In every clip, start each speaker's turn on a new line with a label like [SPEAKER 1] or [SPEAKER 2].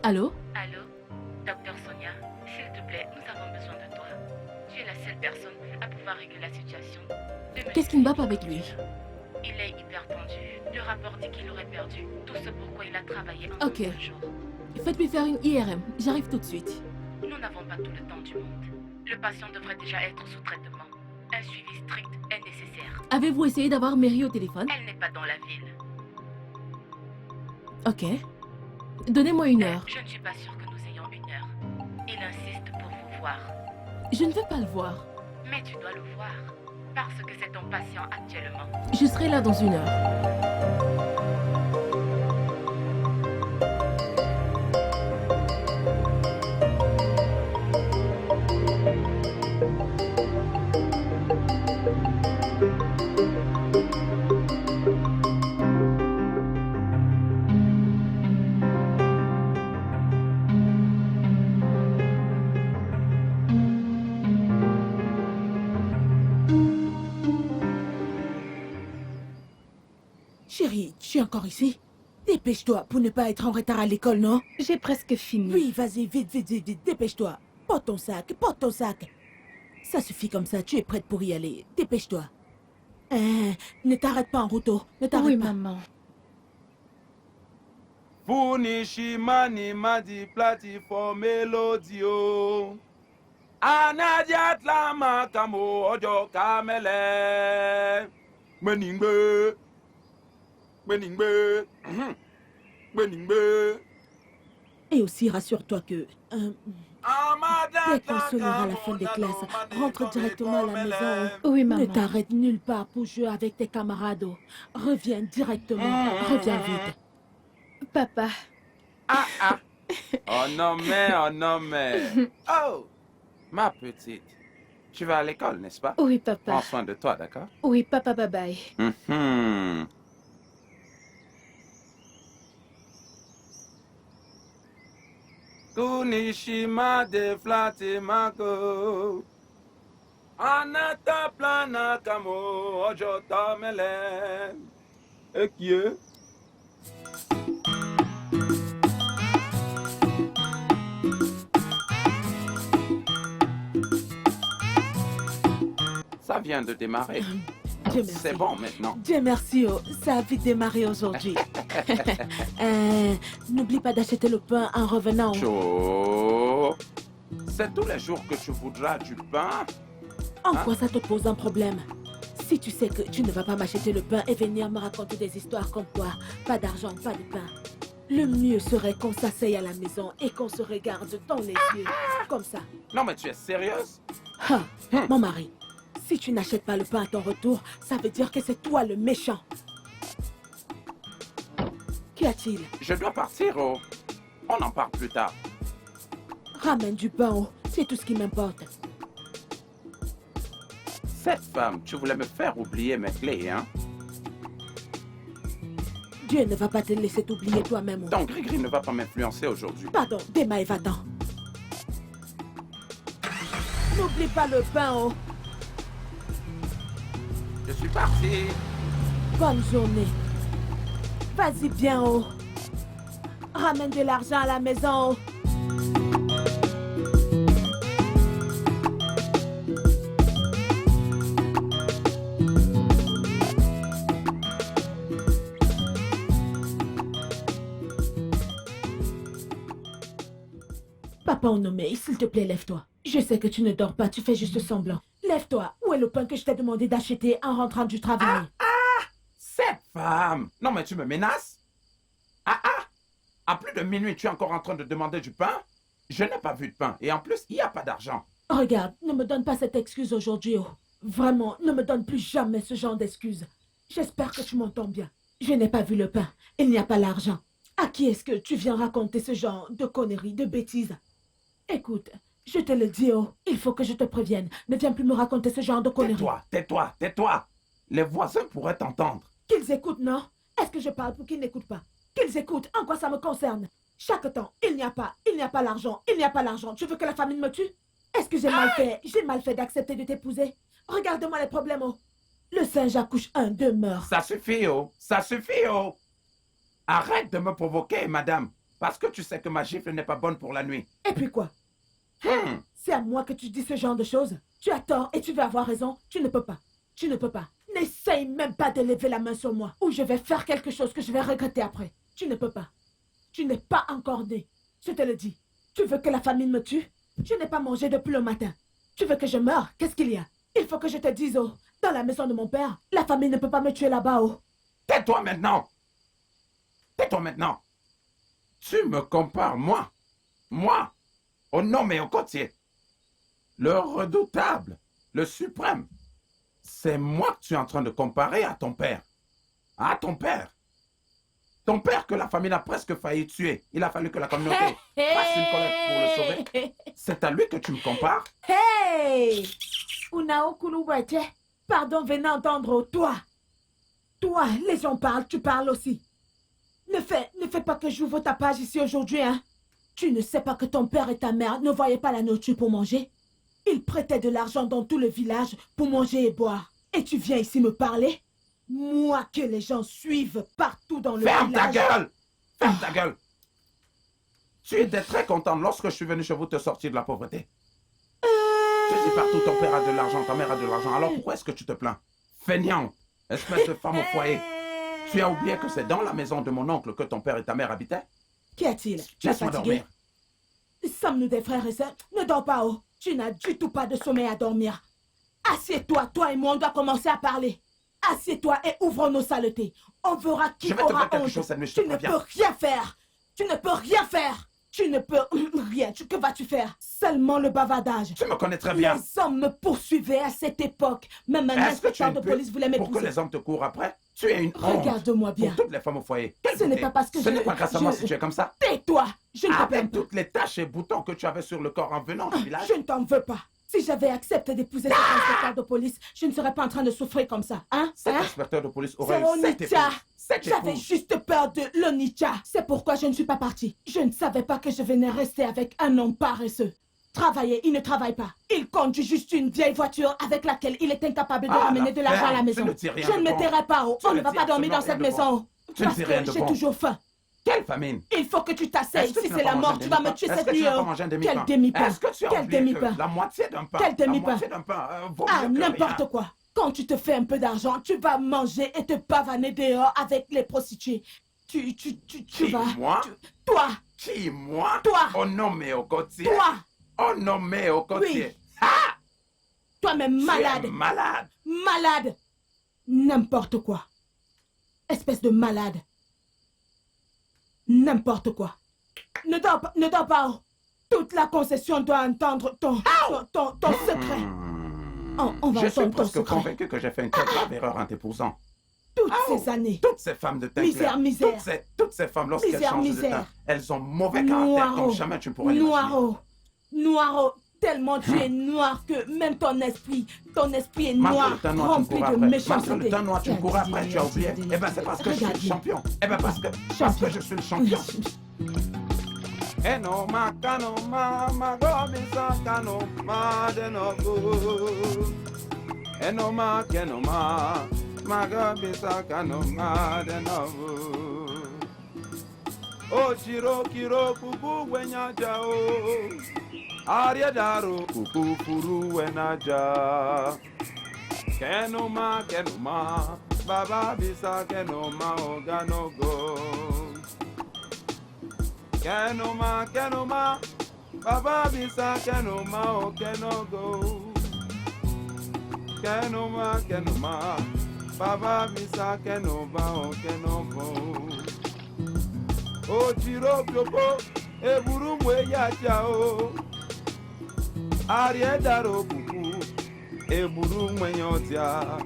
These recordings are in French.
[SPEAKER 1] Allô?
[SPEAKER 2] Allô, docteur Sonia, s'il te plaît, nous avons besoin de toi. Tu es la seule personne à pouvoir régler la situation.
[SPEAKER 1] Qu'est-ce qui ne va pas avec lui?
[SPEAKER 2] Il est hyper tendu. Le rapport dit qu'il aurait perdu tout ce pourquoi il a travaillé un
[SPEAKER 1] Ok.
[SPEAKER 2] seul jour.
[SPEAKER 1] Faites-lui faire une IRM. J'arrive tout de suite.
[SPEAKER 2] Nous n'avons pas tout le temps du monde. Le patient devrait déjà être sous traitement. Un suivi strict est nécessaire.
[SPEAKER 1] Avez-vous essayé d'avoir Mary au téléphone?
[SPEAKER 2] Elle n'est pas dans la ville.
[SPEAKER 1] Ok. Donnez-moi une heure.
[SPEAKER 2] Je ne suis pas sûre que nous ayons une heure. Il insiste pour vous voir.
[SPEAKER 1] Je ne veux pas le voir.
[SPEAKER 2] Mais tu dois le voir. Parce que c'est ton patient actuellement.
[SPEAKER 1] Je serai là dans une heure.
[SPEAKER 3] Chérie, tu es encore ici? Dépêche-toi pour ne pas être en retard à l'école, non?
[SPEAKER 4] J'ai presque fini.
[SPEAKER 3] Oui, vas-y, vite, vite, vite, vite, dépêche-toi. Porte ton sac, porte ton sac. Ça suffit comme ça, tu es prête pour y aller. Dépêche-toi. Ne t'arrête pas en route, ne t'arrête
[SPEAKER 4] Oui,
[SPEAKER 3] pas.
[SPEAKER 4] maman.
[SPEAKER 5] Punishimani madi platform melodio. Anadiat lama kamo ojo kamele. Meningbe. Meningbe. Meningbe.
[SPEAKER 3] Et aussi, rassure-toi que... dès qu'on sonnera à la fin des classes, rentre directement à la maison.
[SPEAKER 4] Oui,
[SPEAKER 3] Ne
[SPEAKER 4] maman.
[SPEAKER 3] t'arrête nulle part pour jouer avec tes camarades. Reviens directement, reviens vite.
[SPEAKER 4] Papa.
[SPEAKER 5] Oh non mais. Oh, ma petite. Tu vas à l'école, n'est-ce pas?
[SPEAKER 4] Oui,
[SPEAKER 5] Prends
[SPEAKER 4] papa.
[SPEAKER 5] soin de toi, d'accord?
[SPEAKER 4] Oui, papa, bye bye.
[SPEAKER 5] Mhm. Kunishima de flatimako. Anata plana kamo ojo tamele. Ekie. Ça vient de démarrer.
[SPEAKER 3] Dieu merci.
[SPEAKER 5] C'est bon maintenant.
[SPEAKER 3] Dieu merci, ça a vite démarré aujourd'hui. N'oublie pas d'acheter le pain en revenant.
[SPEAKER 5] Chaud. C'est tous les jours que tu voudras du pain.
[SPEAKER 3] En quoi ça te pose un problème? Si tu sais que tu ne vas pas m'acheter le pain et venir me raconter des histoires comme quoi, pas d'argent, pas de pain. Le mieux serait qu'on s'asseye à la maison et qu'on se regarde dans les yeux, comme ça.
[SPEAKER 5] Non mais tu es sérieuse?
[SPEAKER 3] Ah, mon mari, si tu n'achètes pas le pain à ton retour, ça veut dire que c'est toi le méchant. Qu'y a-t-il?
[SPEAKER 5] Je dois partir, oh. On en parle plus tard.
[SPEAKER 3] Ramène du pain, c'est tout ce qui m'importe.
[SPEAKER 5] Cette femme, tu voulais me faire oublier mes clés, hein?
[SPEAKER 3] Dieu ne va pas te laisser t'oublier toi-même.
[SPEAKER 5] Ton gris-gris ne va pas m'influencer aujourd'hui.
[SPEAKER 3] Pardon, Dema et va-t'en. N'oublie pas le pain,
[SPEAKER 5] Je suis parti.
[SPEAKER 3] Bonne journée. Vas-y bien, Ramène de l'argent à la maison, Papa Onome, s'il te plaît, lève-toi. Je sais que tu ne dors pas, tu fais juste semblant. Lève-toi. Où est le pain que je t'ai demandé d'acheter en rentrant du travail?
[SPEAKER 5] Cette femme! Non mais tu me menaces? À plus de minuit, tu es encore en train de demander du pain? Je n'ai pas vu de pain. Et en plus, il n'y a pas d'argent.
[SPEAKER 3] Regarde, ne me donne pas cette excuse aujourd'hui, Vraiment, ne me donne plus jamais ce genre d'excuses. J'espère que tu m'entends bien. Je n'ai pas vu le pain. Il n'y a pas l'argent. À qui est-ce que tu viens raconter ce genre de conneries, de bêtises? Écoute, je te le dis, il faut que je te prévienne. Ne viens plus me raconter ce genre de conneries.
[SPEAKER 5] Tais-toi, tais-toi, tais-toi. Les voisins pourraient t'entendre.
[SPEAKER 3] Qu'ils écoutent, non? Est-ce que je parle pour qu'ils n'écoutent pas? Qu'ils écoutent, en quoi ça me concerne? Chaque temps, il n'y a pas l'argent, il n'y a pas l'argent. Tu veux que la famine me tue? Est-ce que j'ai mal fait d'accepter de t'épouser? Regarde-moi les problèmes, Le singe accouche 1, 2 meurt.
[SPEAKER 5] Ça suffit, ça suffit, Arrête de me provoquer, madame. Parce que tu sais que ma gifle n'est pas bonne pour la nuit.
[SPEAKER 3] Et puis quoi? C'est à moi que tu dis ce genre de choses? Tu as tort et tu veux avoir raison. Tu ne peux pas. Tu ne peux pas. N'essaye même pas de lever la main sur moi. Ou je vais faire quelque chose que je vais regretter après. Tu ne peux pas. Tu n'es pas encore né. Je te le dis. Tu veux que la famine me tue? Je n'ai pas mangé depuis le matin. Tu veux que je meure? Qu'est-ce qu'il y a? Il faut que je te dise, oh, dans la maison de mon père, la famille ne peut pas me tuer là-bas, oh.
[SPEAKER 5] Tais-toi maintenant. Tais-toi maintenant. Tu me compares, moi, au nom et au côtier. Le redoutable, le suprême. C'est moi que tu es en train de comparer à ton père. À ton père. Ton père que la famille a presque failli tuer. Il a fallu que la communauté fasse une collecte pour le sauver. C'est à lui que tu me compares?
[SPEAKER 3] Hey! Unao Kuluwete. Pardon, venez entendre, toi. Toi, les gens parlent, tu parles aussi. Ne fais pas que j'ouvre ta page ici aujourd'hui, hein. Tu ne sais pas que ton père et ta mère ne voyaient pas la nourriture pour manger? Ils prêtaient de l'argent dans tout le village pour manger et boire. Et tu viens ici me parler? Moi que les gens suivent partout dans le
[SPEAKER 5] Ferme ta
[SPEAKER 3] village.
[SPEAKER 5] gueule! Ferme ta gueule! Tu étais très contente lorsque je suis venu chez vous te sortir de la pauvreté. Tu dis partout ton père a de l'argent, ta mère a de l'argent. Alors pourquoi est-ce que tu te plains? Feignant, espèce de femme au foyer. Tu as oublié que c'est dans la maison de mon oncle que ton père et ta mère habitaient?
[SPEAKER 3] Qu'y a-t-il? Tu es
[SPEAKER 5] Laisse-moi
[SPEAKER 3] fatigué?
[SPEAKER 5] dormir.
[SPEAKER 3] Sommes-nous des frères et sœurs? Ne dors pas, oh. Tu n'as du tout pas de sommeil à dormir. Assieds-toi, toi et moi, on doit commencer à parler. Assieds-toi et ouvrons nos saletés. On verra qui
[SPEAKER 5] Je vais te
[SPEAKER 3] aura
[SPEAKER 5] faire quelque
[SPEAKER 3] honte.
[SPEAKER 5] chose cette nuit, je te
[SPEAKER 3] Tu ne
[SPEAKER 5] préviens.
[SPEAKER 3] peux rien faire. Tu ne peux rien faire. Tu ne peux rien. Que vas-tu faire? Seulement le bavardage.
[SPEAKER 5] Tu me connais très bien.
[SPEAKER 3] Les hommes me poursuivaient à cette époque. Même un
[SPEAKER 5] Est-ce que tu es
[SPEAKER 3] inspecteur
[SPEAKER 5] une
[SPEAKER 3] de
[SPEAKER 5] pute
[SPEAKER 3] police voulait
[SPEAKER 5] pour que
[SPEAKER 3] m'épouser.
[SPEAKER 5] les hommes te courent après? Tu es une honte
[SPEAKER 3] Regarde-moi bien.
[SPEAKER 5] pour toutes les femmes au foyer. Quelle
[SPEAKER 3] Ce n'est
[SPEAKER 5] beauté.
[SPEAKER 3] pas parce que
[SPEAKER 5] Ce
[SPEAKER 3] je-
[SPEAKER 5] n'est pas grâce à moi
[SPEAKER 3] je-
[SPEAKER 5] si tu es comme ça.
[SPEAKER 3] Tais-toi. Je ne te plains
[SPEAKER 5] Avec
[SPEAKER 3] pas.
[SPEAKER 5] toutes les taches et boutons que tu avais sur le corps en venant du village.
[SPEAKER 3] Je ne t'en veux pas. Si j'avais accepté d'épouser cet inspecteur de police, je ne serais pas en train de souffrir comme ça. Hein?
[SPEAKER 5] Cet
[SPEAKER 3] Hein?
[SPEAKER 5] inspecteur de police aurait
[SPEAKER 3] C'est
[SPEAKER 5] eu cette
[SPEAKER 3] Onitsha.
[SPEAKER 5] épouse. Cette
[SPEAKER 3] J'avais
[SPEAKER 5] épouse.
[SPEAKER 3] juste peur de l'Onitsha. C'est pourquoi je ne suis pas partie. Je ne savais pas que je venais rester avec un homme paresseux. Travailler, il ne travaille pas. Il conduit juste une vieille voiture avec laquelle il est incapable de
[SPEAKER 5] Ah,
[SPEAKER 3] ramener de l'argent à la
[SPEAKER 5] l'affaire.
[SPEAKER 3] maison.
[SPEAKER 5] Tu ne dis rien
[SPEAKER 3] Je
[SPEAKER 5] de
[SPEAKER 3] ne me
[SPEAKER 5] bon.
[SPEAKER 3] tairai pas. Oh.
[SPEAKER 5] Tu
[SPEAKER 3] On
[SPEAKER 5] ne
[SPEAKER 3] ne va
[SPEAKER 5] dis
[SPEAKER 3] pas dormir dans
[SPEAKER 5] absolument
[SPEAKER 3] cette
[SPEAKER 5] rien de
[SPEAKER 3] maison.
[SPEAKER 5] Tu ne
[SPEAKER 3] Parce
[SPEAKER 5] dis rien
[SPEAKER 3] que
[SPEAKER 5] de
[SPEAKER 3] j'ai
[SPEAKER 5] bon.
[SPEAKER 3] toujours faim.
[SPEAKER 5] Quelle famine?
[SPEAKER 3] Il faut que tu t'asseyes.
[SPEAKER 5] Est-ce que
[SPEAKER 3] Si
[SPEAKER 5] tu
[SPEAKER 3] c'est
[SPEAKER 5] n'as pas
[SPEAKER 3] la
[SPEAKER 5] mangé
[SPEAKER 3] mort,
[SPEAKER 5] un
[SPEAKER 3] tu vas me
[SPEAKER 5] demi-pain?
[SPEAKER 3] tuer
[SPEAKER 5] Est-ce
[SPEAKER 3] cette
[SPEAKER 5] que tu
[SPEAKER 3] nuit.
[SPEAKER 5] n'as pas
[SPEAKER 3] Oh.
[SPEAKER 5] mangé un
[SPEAKER 3] Quel
[SPEAKER 5] demi-pain?
[SPEAKER 3] demi-pain?
[SPEAKER 5] Est-ce que tu as
[SPEAKER 3] Quel
[SPEAKER 5] oublié
[SPEAKER 3] demi-pain?
[SPEAKER 5] que la moitié d'un pain,
[SPEAKER 3] Quel
[SPEAKER 5] la
[SPEAKER 3] demi-pain?
[SPEAKER 5] moitié d'un pain vaut
[SPEAKER 3] Ah,
[SPEAKER 5] mieux que
[SPEAKER 3] n'importe
[SPEAKER 5] rien.
[SPEAKER 3] quoi. Quand tu te fais un peu d'argent, tu vas manger et te pavaner dehors avec les prostituées. Tu
[SPEAKER 5] Qui,
[SPEAKER 3] vas...
[SPEAKER 5] moi?
[SPEAKER 3] Toi,
[SPEAKER 5] Qui, moi?
[SPEAKER 3] Toi.
[SPEAKER 5] Au nom et au côtier.
[SPEAKER 3] toi,
[SPEAKER 5] Au nom et au côtier.
[SPEAKER 3] Oui. toi-même malade,
[SPEAKER 5] Tu es malade.
[SPEAKER 3] malade. N'importe quoi. Espèce de malade. N'importe quoi. Ne dors pas, ne dors pas. Oh. Toute la concession doit entendre ton secret. On va
[SPEAKER 5] Je suis
[SPEAKER 3] entendre ton
[SPEAKER 5] presque
[SPEAKER 3] secret.
[SPEAKER 5] convaincu que j'ai fait une très grave erreur en t'épousant.
[SPEAKER 3] Toutes
[SPEAKER 5] Oh.
[SPEAKER 3] ces années.
[SPEAKER 5] Toutes ces femmes de teint
[SPEAKER 3] Misère,
[SPEAKER 5] clair,
[SPEAKER 3] misère.
[SPEAKER 5] toutes ces femmes, lorsqu'elles
[SPEAKER 3] Misère,
[SPEAKER 5] changent de
[SPEAKER 3] misère.
[SPEAKER 5] teint, elles ont mauvais caractère comme jamais tu pourrais l'imaginer.
[SPEAKER 3] Noiro. Noiro. Tellement tu es noir que même ton esprit est
[SPEAKER 5] Malgré
[SPEAKER 3] noir,
[SPEAKER 5] le teint noir, tu me
[SPEAKER 3] rempli
[SPEAKER 5] cours
[SPEAKER 3] de
[SPEAKER 5] après. Malgré
[SPEAKER 3] méchanceté.
[SPEAKER 5] le teint noir, tu me cours après, tu as oublié. Eh ben c'est parce que je suis le
[SPEAKER 3] Regarde.
[SPEAKER 5] champion. Eh ben parce que je suis le champion. Enoma kanoma magomisa kanoma denogo. Enoma kenoma magomisa kanoma denogo. O chiro kiro kuku wenyaja o. Ariadaro kuku furu wenaja. Kenoma baba bisa kenoma oganogo. Kenoma, Baba Bisa Kenoma, oh Kenogo. Kenoma, Baba Bisa Kenoma, oh Kenogo. O Chiro Piopo, Eburu Mweyacha, oh. Ariedaro Kuku, Eburu Mwenyotia.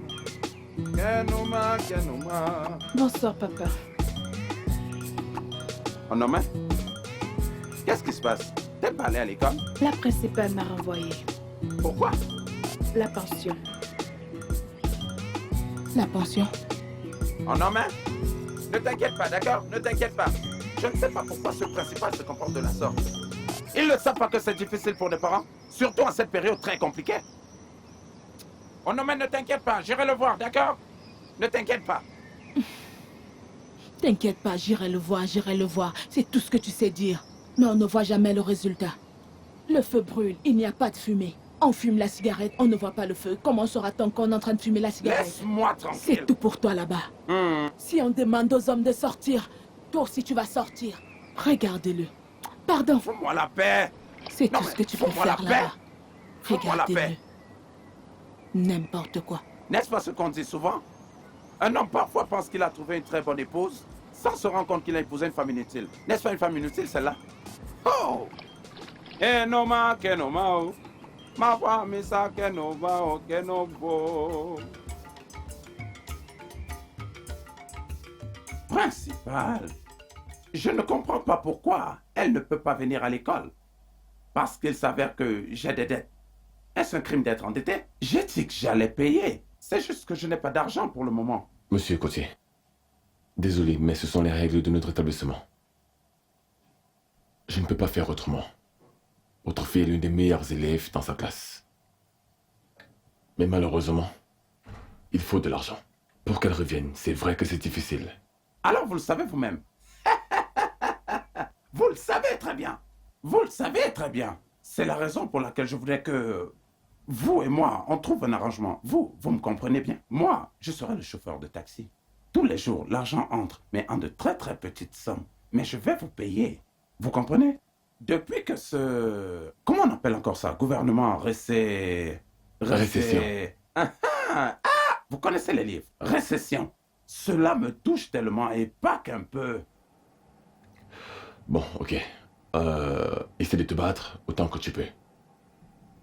[SPEAKER 5] Kenoma.
[SPEAKER 4] Bonsoir, papa.
[SPEAKER 5] Oh non, mais qu'est-ce qui se passe? T'es pas allé à l'école?
[SPEAKER 4] La principale m'a renvoyé.
[SPEAKER 5] Pourquoi?
[SPEAKER 4] La pension.
[SPEAKER 3] La pension.
[SPEAKER 5] Oh non, mais ne t'inquiète pas, d'accord? Ne t'inquiète pas. Je ne sais pas pourquoi ce principal se comporte de la sorte. Ils ne savent pas que c'est difficile pour les parents, surtout en cette période très compliquée. Oh non, mais ne t'inquiète pas, j'irai le voir, d'accord? Ne t'inquiète pas.
[SPEAKER 3] T'inquiète pas, j'irai le voir, j'irai le voir. C'est tout ce que tu sais dire. Mais on ne voit jamais le résultat. Le feu brûle, il n'y a pas de fumée. On fume la cigarette, on ne voit pas le feu. Comment saura-t-on qu'on est en train de fumer la cigarette?
[SPEAKER 5] Laisse-moi tranquille.
[SPEAKER 3] C'est tout pour toi là-bas. Si on demande aux hommes de sortir, toi aussi tu vas sortir. Regarde-le. Pardon,
[SPEAKER 5] Fous-moi la paix.
[SPEAKER 3] c'est
[SPEAKER 5] Non,
[SPEAKER 3] tout ce
[SPEAKER 5] mais
[SPEAKER 3] que tu peux
[SPEAKER 5] fous-moi la
[SPEAKER 3] faire
[SPEAKER 5] paix.
[SPEAKER 3] là-bas.
[SPEAKER 5] Fous-moi la paix.
[SPEAKER 3] Regardez-le. N'importe quoi.
[SPEAKER 5] N'est-ce pas ce qu'on dit souvent? Un homme parfois pense qu'il a trouvé une très bonne épouse sans se rendre compte qu'il a épousé une femme inutile. N'est-ce pas une femme inutile celle-là? Oh! Kenoma, kenoma, oh. Ma voix, misa, kenoma, oh, kenobo. Principal, je ne comprends pas pourquoi elle ne peut pas venir à l'école. Parce qu'il s'avère que j'ai des dettes. Est-ce un crime d'être endetté? J'ai dit que j'allais payer. C'est juste que je n'ai pas d'argent pour le moment.
[SPEAKER 6] Monsieur Cotier, désolé, mais ce sont les règles de notre établissement. Je ne peux pas faire autrement. Votre fille est l'une des meilleures élèves dans sa classe. Mais malheureusement, il faut de l'argent. Pour qu'elle revienne, c'est vrai que c'est difficile.
[SPEAKER 5] Alors vous le savez vous-même. Vous le savez très bien. Vous le savez très bien. C'est la raison pour laquelle je voudrais que vous et moi, on trouve un arrangement. Vous me comprenez bien. Moi, je serai le chauffeur de taxi. Tous les jours, l'argent entre, mais en de très très petites sommes. Mais je vais vous payer. Vous comprenez? Depuis que ce... Comment on appelle encore ça? Gouvernement
[SPEAKER 6] Récession.
[SPEAKER 5] Vous connaissez les livres. Récession. Cela me touche tellement et pas qu'un peu.
[SPEAKER 6] Bon, ok. Essaie de te battre autant que tu peux.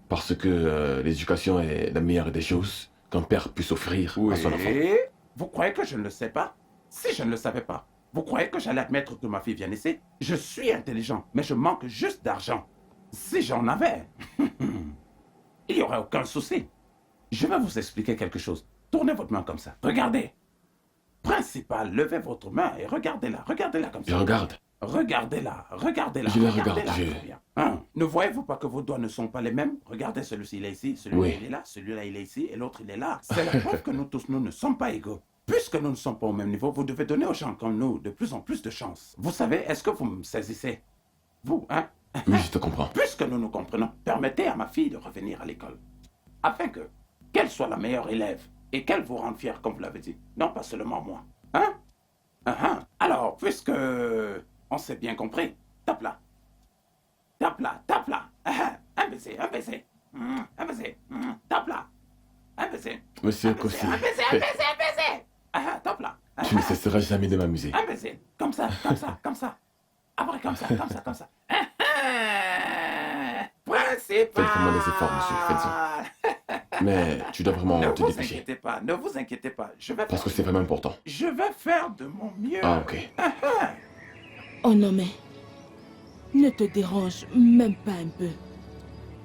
[SPEAKER 6] Parce que l'éducation est la meilleure des choses qu'un père puisse offrir à son enfant.
[SPEAKER 5] Vous croyez que je ne le sais pas? Si je ne le savais pas, vous croyez que j'allais admettre que ma fille vienne ici? Je suis intelligent, mais je manque juste d'argent. Si j'en avais, il n'y aurait aucun souci. Je vais vous expliquer quelque chose. Tournez votre main comme ça. Regardez. Principal, levez votre main et regardez-la. Regardez-la comme ça.
[SPEAKER 6] Je regarde.
[SPEAKER 5] Regardez-la, regardez-la.
[SPEAKER 6] Je la
[SPEAKER 5] regardez-la
[SPEAKER 6] regarde,
[SPEAKER 5] très bien. Hein? Ne voyez-vous pas que vos doigts ne sont pas les mêmes? Regardez, celui-ci il est ici, celui-là
[SPEAKER 6] Oui.
[SPEAKER 5] il est là, celui-là il est ici et l'autre il est là. C'est la preuve que nous tous, nous ne sommes pas égaux. Puisque nous ne sommes pas au même niveau, vous devez donner aux gens comme nous de plus en plus de chance. Vous savez, est-ce que vous me saisissez? Vous, hein?
[SPEAKER 6] Oui, je te comprends.
[SPEAKER 5] Puisque nous nous comprenons, permettez à ma fille de revenir à l'école. Afin qu'elle soit la meilleure élève et qu'elle vous rende fière comme vous l'avez dit. Non, pas seulement moi. Hein? Alors, puisque on s'est bien compris, tape là. Tape là, tape là. Un baiser, un baiser. Un baiser. Tape là. Un baiser.
[SPEAKER 6] Monsieur Cotier,
[SPEAKER 5] Un baiser, un baiser, un baiser. Tape là.
[SPEAKER 6] tu ne cesseras jamais de m'amuser.
[SPEAKER 5] Un baiser. Comme ça, comme ça, comme ça. Après, comme ça, comme ça, comme ça. Principal.
[SPEAKER 6] Faites vraiment des efforts, monsieur, faites-en. Mais tu dois vraiment
[SPEAKER 5] Ne
[SPEAKER 6] te
[SPEAKER 5] vous
[SPEAKER 6] dépêcher.
[SPEAKER 5] inquiétez pas, ne vous inquiétez pas.
[SPEAKER 6] Parce que c'est vraiment important.
[SPEAKER 5] Je vais faire de mon mieux.
[SPEAKER 6] Ah, ok.
[SPEAKER 3] Oh non mais, ne te dérange même pas un peu.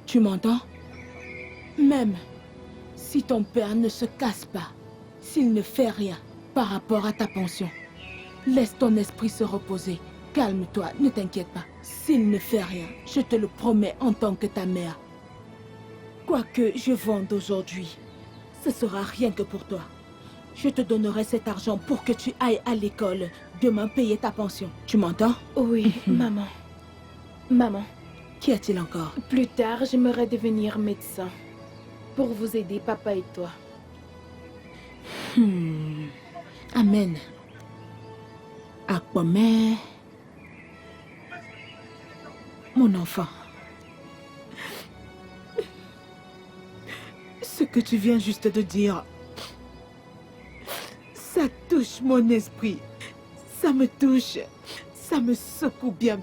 [SPEAKER 3] Tu m'entends? Même si ton père ne se casse pas, s'il ne fait rien par rapport à ta pension, laisse ton esprit se reposer. Calme-toi, ne t'inquiète pas. S'il ne fait rien, je te le promets en tant que ta mère. Quoi que je vende aujourd'hui, ce sera rien que pour toi. Je te donnerai cet argent pour que tu ailles à l'école, demain payer ta pension. Tu m'entends?
[SPEAKER 4] Oui, maman. Maman,
[SPEAKER 3] Qu'y a-t-il encore?
[SPEAKER 4] plus tard, j'aimerais devenir médecin. Pour vous aider, papa et toi.
[SPEAKER 3] Amen. Aquaman. Mon enfant. Ce que tu viens juste de dire, ça touche mon esprit. Ça me touche. Ça me secoue bien.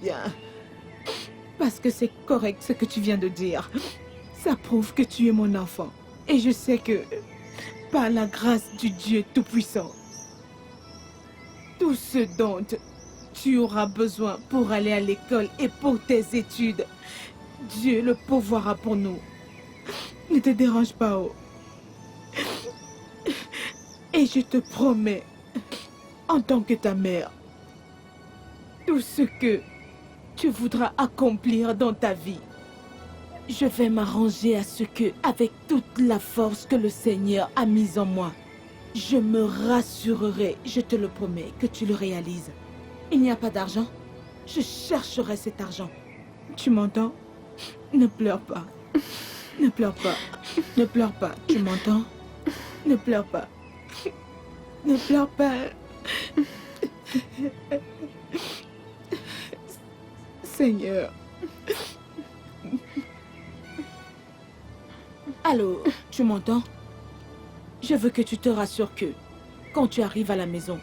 [SPEAKER 3] Parce que c'est correct ce que tu viens de dire. Ça prouve que tu es mon enfant. Et je sais que, par la grâce du Dieu Tout-Puissant, tout ce dont tu auras besoin pour aller à l'école et pour tes études, Dieu le pourvoira pour nous. Ne te dérange pas, oh. Et je te promets, en tant que ta mère, tout ce que tu voudras accomplir dans ta vie, je vais m'arranger à ce que, avec toute la force que le Seigneur a mise en moi, Je me rassurerai, je te le promets, que tu le réalises. Il n'y a pas d'argent. Je chercherai cet argent. Tu m'entends? Ne pleure pas. Ne pleure pas. Ne pleure pas. Tu m'entends? Ne pleure pas. Ne pleure pas. Seigneur. Allô, tu m'entends? Je veux que tu te rassures que, quand tu arrives à la maison,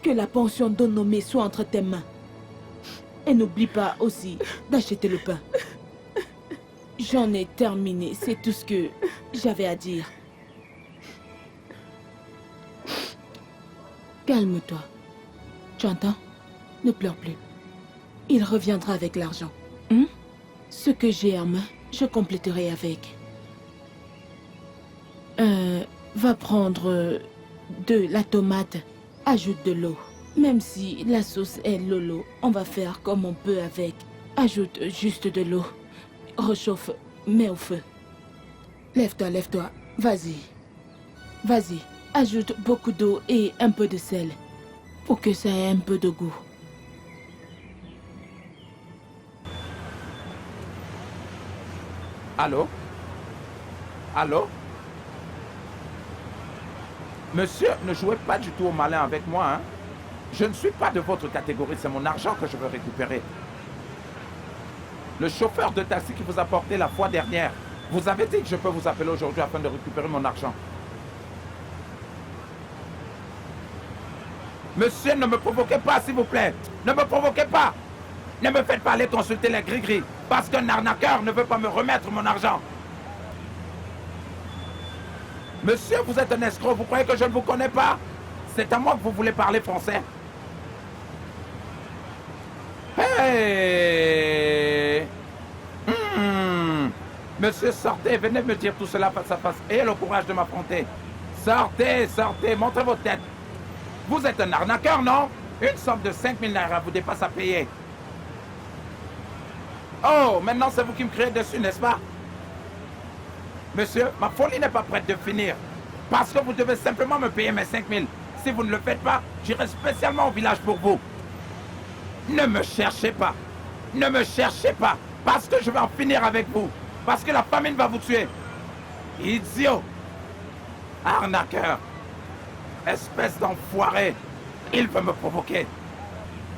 [SPEAKER 3] que la pension d'Onomé soit entre tes mains. Et n'oublie pas aussi d'acheter le pain. J'en ai terminé, c'est tout ce que j'avais à dire. Calme-toi. Tu entends? Ne pleure plus. Il reviendra avec l'argent. Ce que j'ai en main, je compléterai avec. Va prendre de la tomate. Ajoute de l'eau. Même si la sauce est lolo, on va faire comme on peut avec. Ajoute juste de l'eau. Rechauffe, mets au feu. Lève-toi, lève-toi. Vas-y. Vas-y. Ajoute beaucoup d'eau et un peu de sel. Pour que ça ait un peu de goût.
[SPEAKER 5] Allô? Allô? Monsieur, ne jouez pas du tout au malin avec moi, hein? Je ne suis pas de votre catégorie, c'est mon argent que je veux récupérer. Le chauffeur de taxi qui vous a porté la fois dernière, vous avez dit que je peux vous appeler aujourd'hui afin de récupérer mon argent. Monsieur, ne me provoquez pas, s'il vous plaît. Ne me provoquez pas. Ne me faites pas aller consulter les gris-gris, parce qu'un arnaqueur ne veut pas me remettre mon argent. Monsieur, vous êtes un escroc, vous croyez que je ne vous connais pas? C'est à moi que vous voulez parler français. Hey! Monsieur, sortez, venez me dire tout cela face à face. Ayez le courage de m'affronter. Sortez, sortez, montrez votre tête. Vous êtes un arnaqueur, non? Une somme de 5000 naira vous dépasse à payer. Oh, maintenant c'est vous qui me criez dessus, n'est-ce pas? Monsieur, ma folie n'est pas prête de finir. Parce que vous devez simplement me payer mes 5000. Si vous ne le faites pas, j'irai spécialement au village pour vous. Ne me cherchez pas. Ne me cherchez pas. Parce que je vais en finir avec vous. Parce que la famine va vous tuer. Idiot. Arnaqueur. Espèce d'enfoiré. Il veut me provoquer.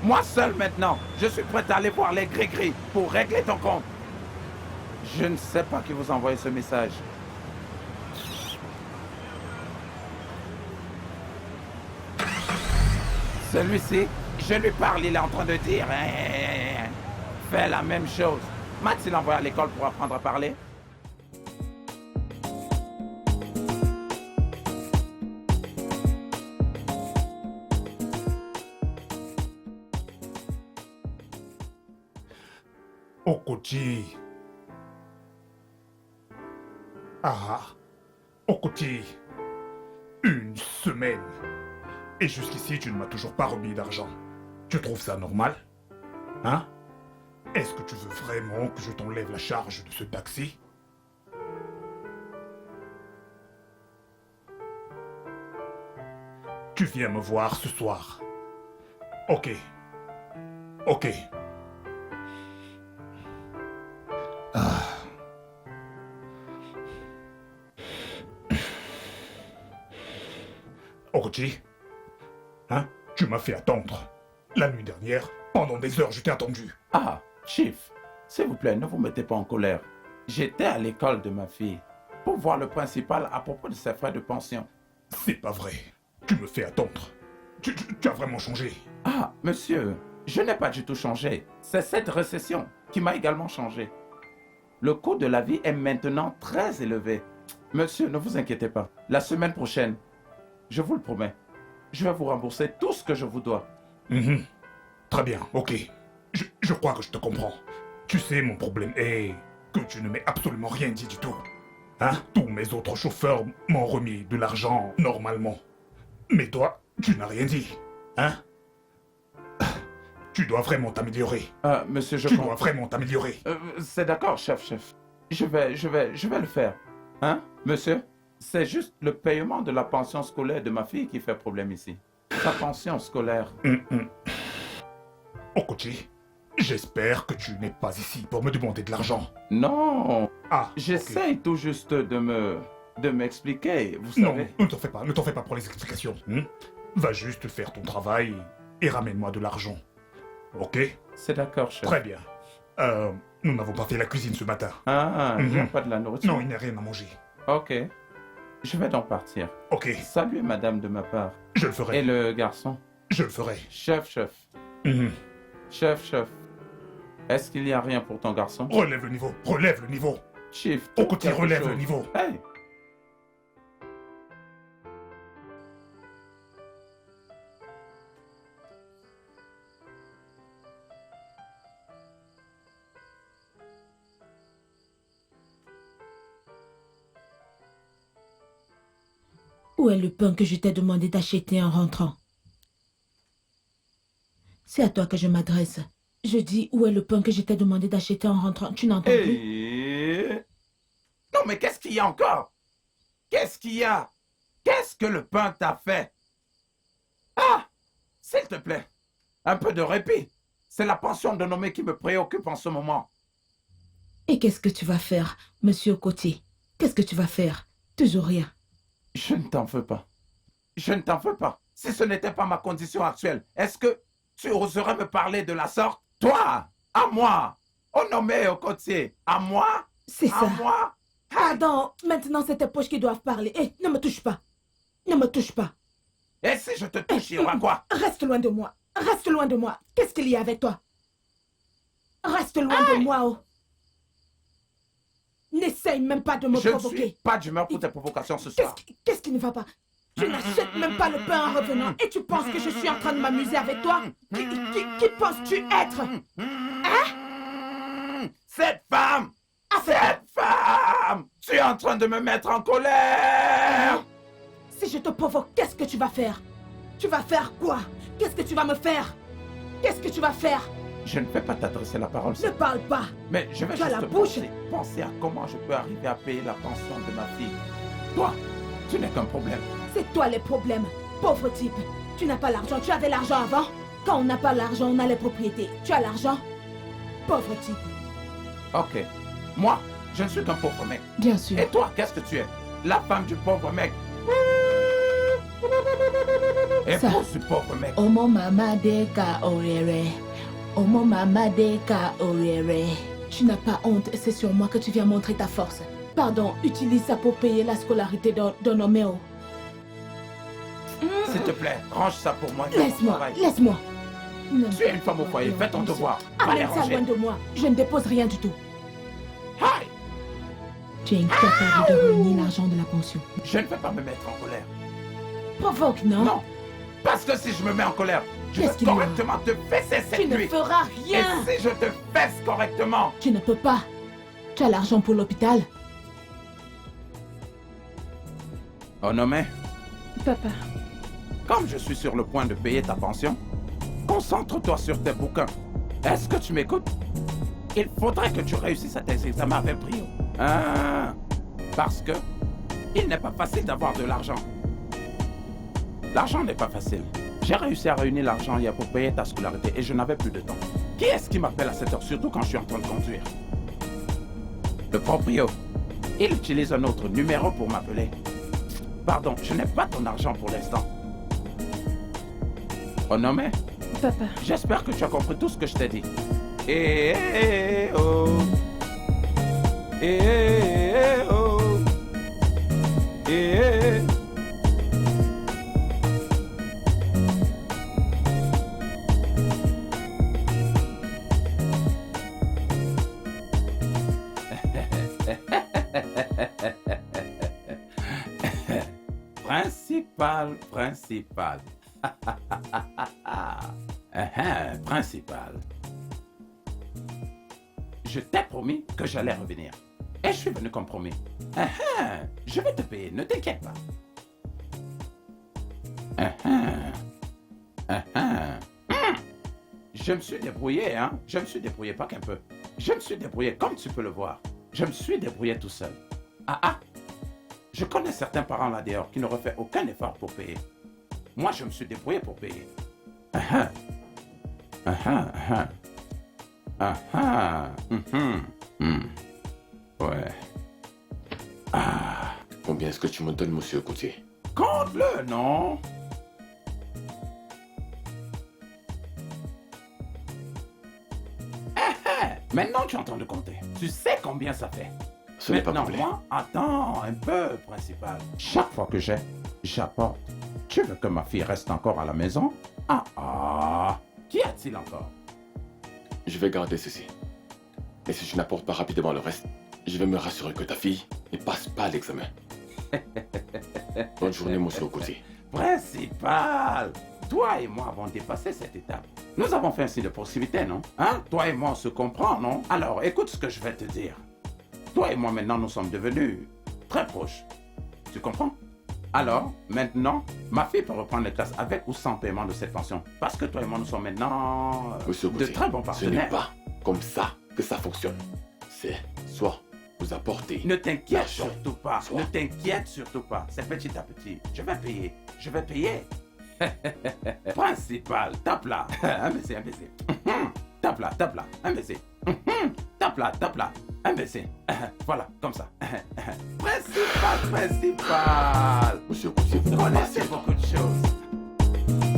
[SPEAKER 5] Moi seul maintenant, je suis prêt à aller voir les gris-gris pour régler ton compte. Je ne sais pas qui vous a envoyé ce message. Celui-ci, je lui parle, il est en train de dire... Fais la même chose. Max, il envoie à l'école pour apprendre à parler.
[SPEAKER 7] Okoti. Ah, Okoti. Une semaine. Et jusqu'ici, tu ne m'as toujours pas remis d'argent. Tu trouves ça normal? Hein? Est-ce que tu veux vraiment que je t'enlève la charge de ce taxi? Tu viens me voir ce soir. Ok. Ok. Okoti, hein? Tu m'as fait attendre. La nuit dernière, pendant des heures, je t'ai attendu.
[SPEAKER 5] Ah, Chief, s'il vous plaît, ne vous mettez pas en colère. J'étais à l'école de ma fille pour voir le principal à propos de ses frais de pension.
[SPEAKER 7] C'est pas vrai. Tu me fais attendre. Tu as vraiment changé.
[SPEAKER 5] Ah, monsieur, je n'ai pas du tout changé. C'est cette récession qui m'a également changé. Le coût de la vie est maintenant très élevé. Monsieur, ne vous inquiétez pas. La semaine prochaine, je vous le promets, je vais vous rembourser tout ce que je vous dois.
[SPEAKER 7] Très bien, ok. Je crois que je te comprends. Tu sais, mon problème est que tu ne m'as absolument rien dit du tout. Hein? Tous mes autres chauffeurs m'ont remis de l'argent normalement. Mais toi, tu n'as rien dit. Hein? Tu dois vraiment t'améliorer.
[SPEAKER 5] Monsieur,
[SPEAKER 7] Tu dois vraiment t'améliorer.
[SPEAKER 5] C'est d'accord, chef. Je vais le faire. Hein, monsieur? C'est juste le paiement de la pension scolaire de ma fille qui fait problème ici. Sa pension scolaire.
[SPEAKER 7] Okochi, j'espère que tu n'es pas ici pour me demander de l'argent.
[SPEAKER 5] Non,
[SPEAKER 7] Ah,
[SPEAKER 5] j'essaye tout juste de m'expliquer, vous
[SPEAKER 7] non,
[SPEAKER 5] savez.
[SPEAKER 7] ne t'en fais pas pour les explications. Va juste faire ton travail et ramène-moi de l'argent. Ok?
[SPEAKER 5] C'est d'accord, chef.
[SPEAKER 7] Très bien. Nous n'avons pas fait la cuisine ce matin.
[SPEAKER 5] Ah, il n'y a
[SPEAKER 7] Mhm.
[SPEAKER 5] pas de la nourriture.
[SPEAKER 7] Non, il n'y a rien à manger.
[SPEAKER 5] Ok. Je vais donc partir.
[SPEAKER 7] Ok,
[SPEAKER 5] Salut, madame, de ma part.
[SPEAKER 7] je le
[SPEAKER 5] Et
[SPEAKER 7] ferai.
[SPEAKER 5] le garçon?
[SPEAKER 7] Je le ferai.
[SPEAKER 5] Chef.
[SPEAKER 7] Mhm.
[SPEAKER 5] Chef. Est-ce qu'il n'y a rien pour ton garçon?
[SPEAKER 7] Relève le niveau, relève le niveau.
[SPEAKER 5] Chief.
[SPEAKER 7] Okochi,
[SPEAKER 5] quelque
[SPEAKER 7] relève
[SPEAKER 5] chose.
[SPEAKER 7] le niveau.
[SPEAKER 5] Hey!
[SPEAKER 3] Où est le pain que je t'ai demandé d'acheter en rentrant? C'est à toi que je m'adresse. Je dis, où est le pain que je t'ai demandé d'acheter en rentrant? Tu n'entends plus?
[SPEAKER 5] Et... Non, mais qu'est-ce qu'il y a encore? Qu'est-ce qu'il y a? Qu'est-ce que le pain t'a fait? Ah! S'il te plaît, un peu de répit. C'est la pension de nommé qui me préoccupe en ce moment.
[SPEAKER 3] Et qu'est-ce que tu vas faire, monsieur Coty? Qu'est-ce que tu vas faire? Toujours rien.
[SPEAKER 5] Je ne t'en veux pas. Je ne t'en veux pas. Si ce n'était pas ma condition actuelle, est-ce que tu oserais me parler de la sorte? Toi, à moi, au nommé au côtier, à moi,
[SPEAKER 3] C'est
[SPEAKER 5] à
[SPEAKER 3] ça.
[SPEAKER 5] moi.
[SPEAKER 3] Pardon, maintenant c'est tes poches qui doivent parler. Hé, ne me touche pas. Ne me touche pas.
[SPEAKER 5] Et si je te touche, il y aura quoi?
[SPEAKER 3] Reste loin de moi. Reste loin de moi. Qu'est-ce qu'il y a avec toi? Reste loin de moi, oh. N'essaye même pas de me
[SPEAKER 5] Je ne
[SPEAKER 3] provoquer.
[SPEAKER 5] suis pas d'humeur pour tes provocations ce soir.
[SPEAKER 3] Qu'est-ce qui ne va pas? Tu n'achètes même pas le pain en revenant et tu penses que je suis en train de m'amuser avec toi? Qui penses-tu être?
[SPEAKER 5] Cette femme!
[SPEAKER 3] Ah,
[SPEAKER 5] Cette femme! Tu es en train de me mettre en colère!
[SPEAKER 3] Si je te provoque, qu'est-ce que tu vas faire? Tu vas faire quoi? Qu'est-ce que tu vas me faire? Qu'est-ce que tu vas faire?
[SPEAKER 5] Je ne vais pas t'adresser la parole,
[SPEAKER 3] Ne parle pas.
[SPEAKER 5] mais je vais
[SPEAKER 3] Tu as
[SPEAKER 5] juste
[SPEAKER 3] la bouche.
[SPEAKER 5] penser à comment je peux arriver à payer la pension de ma fille. Toi, tu n'es qu'un problème.
[SPEAKER 3] C'est toi les problèmes. Pauvre type. Tu n'as pas l'argent. Tu avais l'argent avant? Quand on n'a pas l'argent, on a les propriétés. Tu as l'argent? Pauvre type.
[SPEAKER 5] Ok. Moi, je ne suis qu'un pauvre mec.
[SPEAKER 3] Bien sûr.
[SPEAKER 5] Et toi, qu'est-ce que tu es? La femme du pauvre mec. Épouse du pauvre mec.
[SPEAKER 3] Omo mama deka orere. Omo mama deka orere. Tu n'as pas honte, c'est sur moi que tu viens montrer ta force. Pardon, utilise ça pour payer la scolarité d'un Homéo.
[SPEAKER 5] S'il te plaît, range ça pour moi.
[SPEAKER 3] Laisse-moi, laisse-moi.
[SPEAKER 5] Tu es une femme au foyer, fais ton devoir. Va les
[SPEAKER 3] Amène ça
[SPEAKER 5] ranger.
[SPEAKER 3] loin de moi. Je ne dépose rien du tout.
[SPEAKER 5] Aïe!
[SPEAKER 3] Tu es incapable de réunir l'argent de la pension.
[SPEAKER 5] Je ne vais pas me mettre en colère.
[SPEAKER 3] Provoque, non?
[SPEAKER 5] Non. Parce que si je me mets en colère, je vais
[SPEAKER 3] Qu'est-ce qu'il y a?
[SPEAKER 5] correctement te fesser
[SPEAKER 3] Tu
[SPEAKER 5] cette
[SPEAKER 3] ne
[SPEAKER 5] nuit.
[SPEAKER 3] feras
[SPEAKER 5] Et
[SPEAKER 3] rien.
[SPEAKER 5] si je te fesse correctement?
[SPEAKER 3] Tu ne peux pas. Tu as l'argent pour l'hôpital?
[SPEAKER 5] Oh non mais,
[SPEAKER 4] Papa,
[SPEAKER 5] comme je suis sur le point de payer ta pension, concentre-toi sur tes bouquins. Est-ce que tu m'écoutes? Il faudrait que tu réussisses à tes examens avec brio. Ah, parce que il n'est pas facile d'avoir de l'argent. L'argent n'est pas facile. J'ai réussi à réunir l'argent hier pour payer ta scolarité et je n'avais plus de temps. Qui est-ce qui m'appelle à cette heure, surtout quand je suis en train de conduire? Le proprio. Il utilise un autre numéro pour m'appeler. Pardon, je n'ai pas ton argent pour l'instant. Oh non mais,
[SPEAKER 4] papa,
[SPEAKER 5] j'espère que tu as compris tout ce que je t'ai dit. Eh oh. Eh oh. Eh. Principal. Principal. Je t'ai promis que j'allais revenir. Et je suis venu comme promis. Je vais te payer, ne t'inquiète pas. Je me suis débrouillé, hein. Je me suis débrouillé, pas qu'un peu. Je me suis débrouillé, comme tu peux le voir. Je me suis débrouillé tout seul. Je connais certains parents là dehors qui n'auraient fait aucun effort pour payer. Moi, je me suis débrouillé pour payer. Ah ah. Ah ah, ah. Ah ah. Ouais. Ah.
[SPEAKER 6] Combien est-ce que tu me donnes, monsieur Coutier?
[SPEAKER 5] Compte-le, non? Maintenant, tu es en train de compter. Tu sais combien ça fait.
[SPEAKER 6] Ce n'est pas
[SPEAKER 5] Maintenant,
[SPEAKER 6] complet.
[SPEAKER 5] moi, attends un peu, principal. Chaque fois que j'apporte. Tu veux que ma fille reste encore à la maison? Ah ah. Qu'y a-t-il encore?
[SPEAKER 6] Je vais garder ceci. Et si je n'apporte pas rapidement le reste, je vais me rassurer que ta fille ne passe pas l'examen. Bonne journée, monsieur Coutier.
[SPEAKER 5] Principal, toi et moi avons dépassé cette étape. Nous avons fait un signe de proximité, non? Hein? Toi et moi, on se comprend, non? Alors, écoute ce que je vais te dire. Toi et moi, maintenant, nous sommes devenus très proches. Tu comprends? Alors, maintenant, ma fille peut reprendre les classes avec ou sans paiement de cette pension. Parce que toi et moi, nous sommes maintenant
[SPEAKER 6] Monsieur
[SPEAKER 5] de
[SPEAKER 6] Coutier,
[SPEAKER 5] très bons
[SPEAKER 6] ce n'est
[SPEAKER 5] partenaires.
[SPEAKER 6] pas comme ça que ça fonctionne. C'est soit vous apportez...
[SPEAKER 5] Ne t'inquiète
[SPEAKER 6] l'argent,
[SPEAKER 5] surtout pas.
[SPEAKER 6] soit-
[SPEAKER 5] Ne t'inquiète surtout pas. C'est petit à petit. Je vais payer. Je vais payer. Principal, tape là. Imbécile, imbécile. Tape là, imbécile. Tape là, imbécile. Voilà, comme ça. Principal.
[SPEAKER 6] Monsieur Coutier, vous
[SPEAKER 5] Vous
[SPEAKER 6] n'avez pas
[SPEAKER 5] connaissez
[SPEAKER 6] assez de temps.
[SPEAKER 5] beaucoup de choses.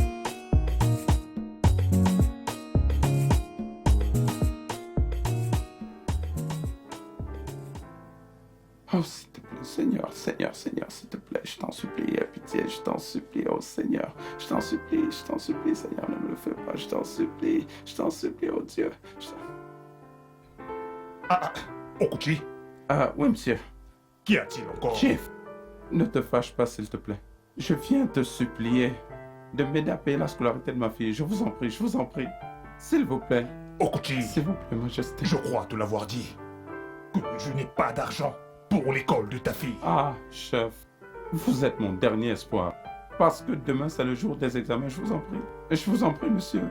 [SPEAKER 5] Oh, s'il te plaît, Seigneur, Seigneur, Seigneur, s'il te plaît, je t'en supplie, aie pitié, je t'en supplie, oh Seigneur, je t'en supplie, Seigneur, ne me le fais pas, je t'en supplie, oh Dieu.
[SPEAKER 7] Okuchi,
[SPEAKER 5] Oui, monsieur.
[SPEAKER 7] qu'y a-t-il encore?
[SPEAKER 5] Chief, ne te fâche pas, s'il te plaît. Je viens te supplier de m'aider à payer la scolarité de ma fille. Je vous en prie, s'il vous plaît,
[SPEAKER 7] Okuchi,
[SPEAKER 5] s'il vous plaît, Majesté.
[SPEAKER 7] je crois te l'avoir dit, que je n'ai pas d'argent pour l'école de ta fille.
[SPEAKER 5] Ah, chef, vous êtes mon dernier espoir. Parce que demain, c'est le jour des examens, je vous en prie, monsieur.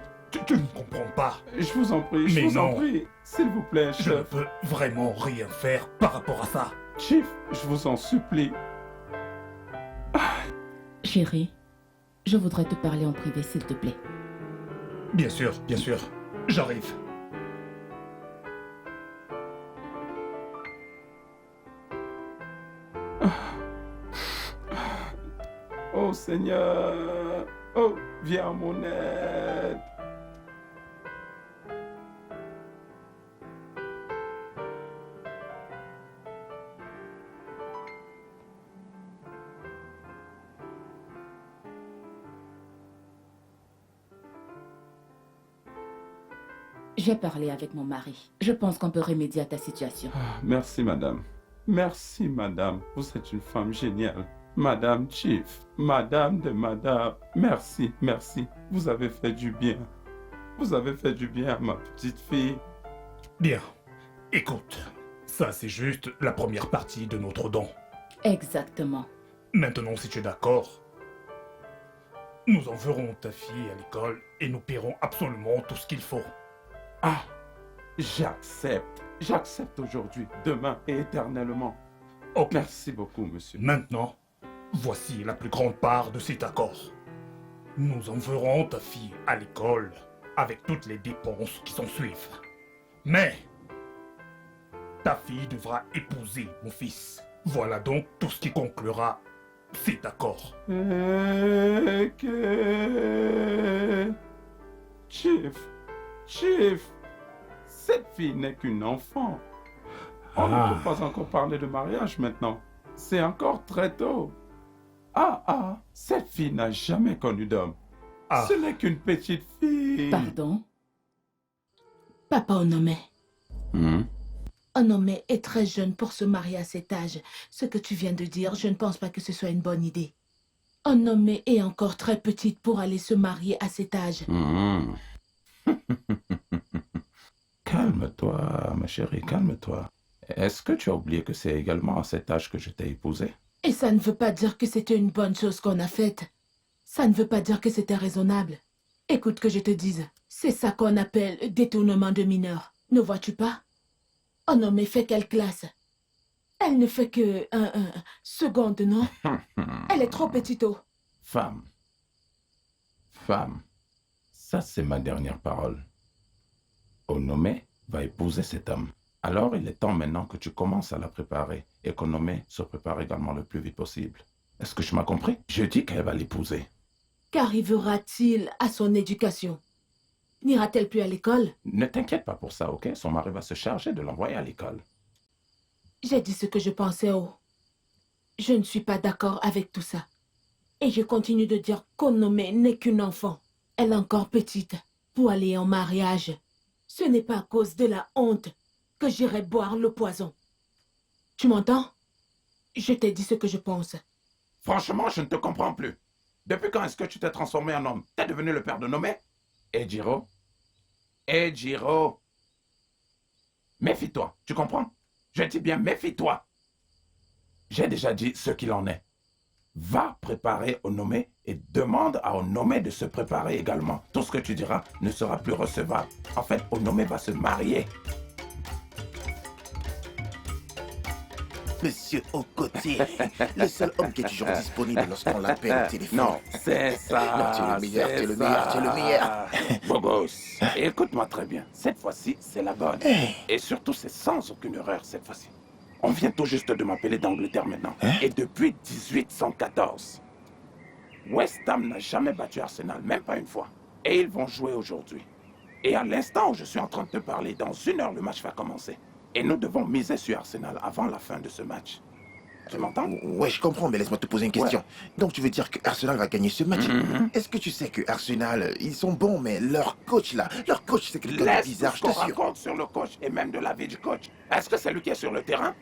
[SPEAKER 7] Tu ne comprends pas.
[SPEAKER 5] Je vous en prie,
[SPEAKER 7] Mais
[SPEAKER 5] vous en
[SPEAKER 7] non.
[SPEAKER 5] prie. S'il vous plaît,
[SPEAKER 7] Je ne
[SPEAKER 5] chef.
[SPEAKER 7] peux vraiment rien faire par rapport à ça.
[SPEAKER 5] Chief, je vous en supplie.
[SPEAKER 8] Chérie, je voudrais te parler en privé, s'il te plaît.
[SPEAKER 7] Bien sûr, j'arrive.
[SPEAKER 5] Oh Seigneur, oh, viens à mon aide.
[SPEAKER 8] J'ai parlé avec mon mari. Je pense qu'on peut remédier à ta situation.
[SPEAKER 5] Ah, merci, madame. Merci, madame. Vous êtes une femme géniale. Madame Chief, madame de madame. Merci, merci. Vous avez fait du bien. Vous avez fait du bien à ma petite fille.
[SPEAKER 7] Bien. Écoute, ça c'est juste la première partie de notre don.
[SPEAKER 8] Exactement.
[SPEAKER 7] Maintenant, si tu es d'accord, nous enverrons ta fille à l'école et nous paierons absolument tout ce qu'il faut.
[SPEAKER 5] Ah, j'accepte. J'accepte aujourd'hui, demain et éternellement.
[SPEAKER 7] Ok.
[SPEAKER 5] Merci beaucoup, monsieur.
[SPEAKER 7] Maintenant, voici la plus grande part de cet accord. Nous enverrons ta fille à l'école avec toutes les dépenses qui s'en suivent. Mais, ta fille devra épouser mon fils. Voilà donc tout ce qui conclura cet accord.
[SPEAKER 5] Chief, cette fille n'est qu'une enfant. On ne peut pas encore parler de mariage maintenant. C'est encore très tôt. Cette fille n'a jamais connu d'homme.
[SPEAKER 7] Ah.
[SPEAKER 5] Ce n'est qu'une petite fille.
[SPEAKER 8] Pardon?
[SPEAKER 3] Papa Onome.
[SPEAKER 5] Hmm?
[SPEAKER 3] Onome est très jeune pour se marier à cet âge. Ce que tu viens de dire, je ne pense pas que ce soit une bonne idée. Onome est encore très petite pour aller se marier à cet âge.
[SPEAKER 5] Hmm. Calme-toi, ma chérie, calme-toi. Est-ce que tu as oublié que c'est également à cet âge que je t'ai épousée?
[SPEAKER 3] Et ça ne veut pas dire que c'était une bonne chose qu'on a faite. Ça ne veut pas dire que c'était raisonnable. Écoute que je te dise, c'est ça qu'on appelle détournement de mineurs. Ne vois-tu pas? Onome fait quelle classe? Elle ne fait que un seconde, non? Elle est trop petite, oh.
[SPEAKER 5] Femme. Femme. Ça, c'est ma dernière parole. Onome va épouser cet homme. Alors, il est temps maintenant que tu commences à la préparer et qu'Onome se prépare également le plus vite possible. Est-ce que tu m'as compris? Je dis qu'elle va l'épouser.
[SPEAKER 3] Qu'arrivera-t-il à son éducation? N'ira-t-elle plus à l'école?
[SPEAKER 5] Ne t'inquiète pas pour ça, ok? Son mari va se charger de l'envoyer à l'école.
[SPEAKER 3] J'ai dit ce que je pensais, oh. Je ne suis pas d'accord avec tout ça. Et je continue de dire qu'Onome n'est qu'une enfant. Elle est encore petite pour aller en mariage. Ce n'est pas à cause de la honte que j'irai boire le poison. Tu m'entends? Je t'ai dit ce que je pense.
[SPEAKER 5] Franchement, je ne te comprends plus. Depuis quand est-ce que tu t'es transformé en homme? T'es devenu le père de Nomé? Ejiro? Ejiro? Méfie-toi, tu comprends? Je dis bien méfie-toi. J'ai déjà dit ce qu'il en est. Va préparer Onome et demande à Onome de se préparer également. Tout ce que tu diras ne sera plus recevable. En fait, Onome va se marier.
[SPEAKER 9] Monsieur Okotie, le seul homme qui est toujours disponible lorsqu'on l'appelle au téléphone.
[SPEAKER 5] Non, c'est ça.
[SPEAKER 9] Non, tu es le meilleur, tu es le meilleur, tu es le meilleur.
[SPEAKER 5] Beau gosse. Et écoute-moi très bien. Cette fois-ci, c'est la bonne. Et surtout, c'est sans aucune erreur cette fois-ci. On vient tout juste de m'appeler d'Angleterre maintenant. Et depuis 1814, West Ham n'a jamais battu Arsenal, même pas une fois. Et ils vont jouer aujourd'hui. Et à l'instant où je suis en train de te parler, dans 1 heure, le match va commencer. Et nous devons miser sur Arsenal avant la fin de ce match. Tu m'entends?
[SPEAKER 9] Ouais, je comprends, mais laisse-moi te poser une question.
[SPEAKER 5] Ouais.
[SPEAKER 9] Donc tu veux dire que Arsenal va gagner ce match? Est-ce que tu sais que Arsenal, ils sont bons, mais leur coach là, leur coach c'est quelqu'un de
[SPEAKER 5] Laisse
[SPEAKER 9] bizarre,
[SPEAKER 5] ce
[SPEAKER 9] je
[SPEAKER 5] qu'on
[SPEAKER 9] t'assure.
[SPEAKER 5] raconte sur le coach et même de la vie du coach. Est-ce que c'est lui qui est sur le terrain?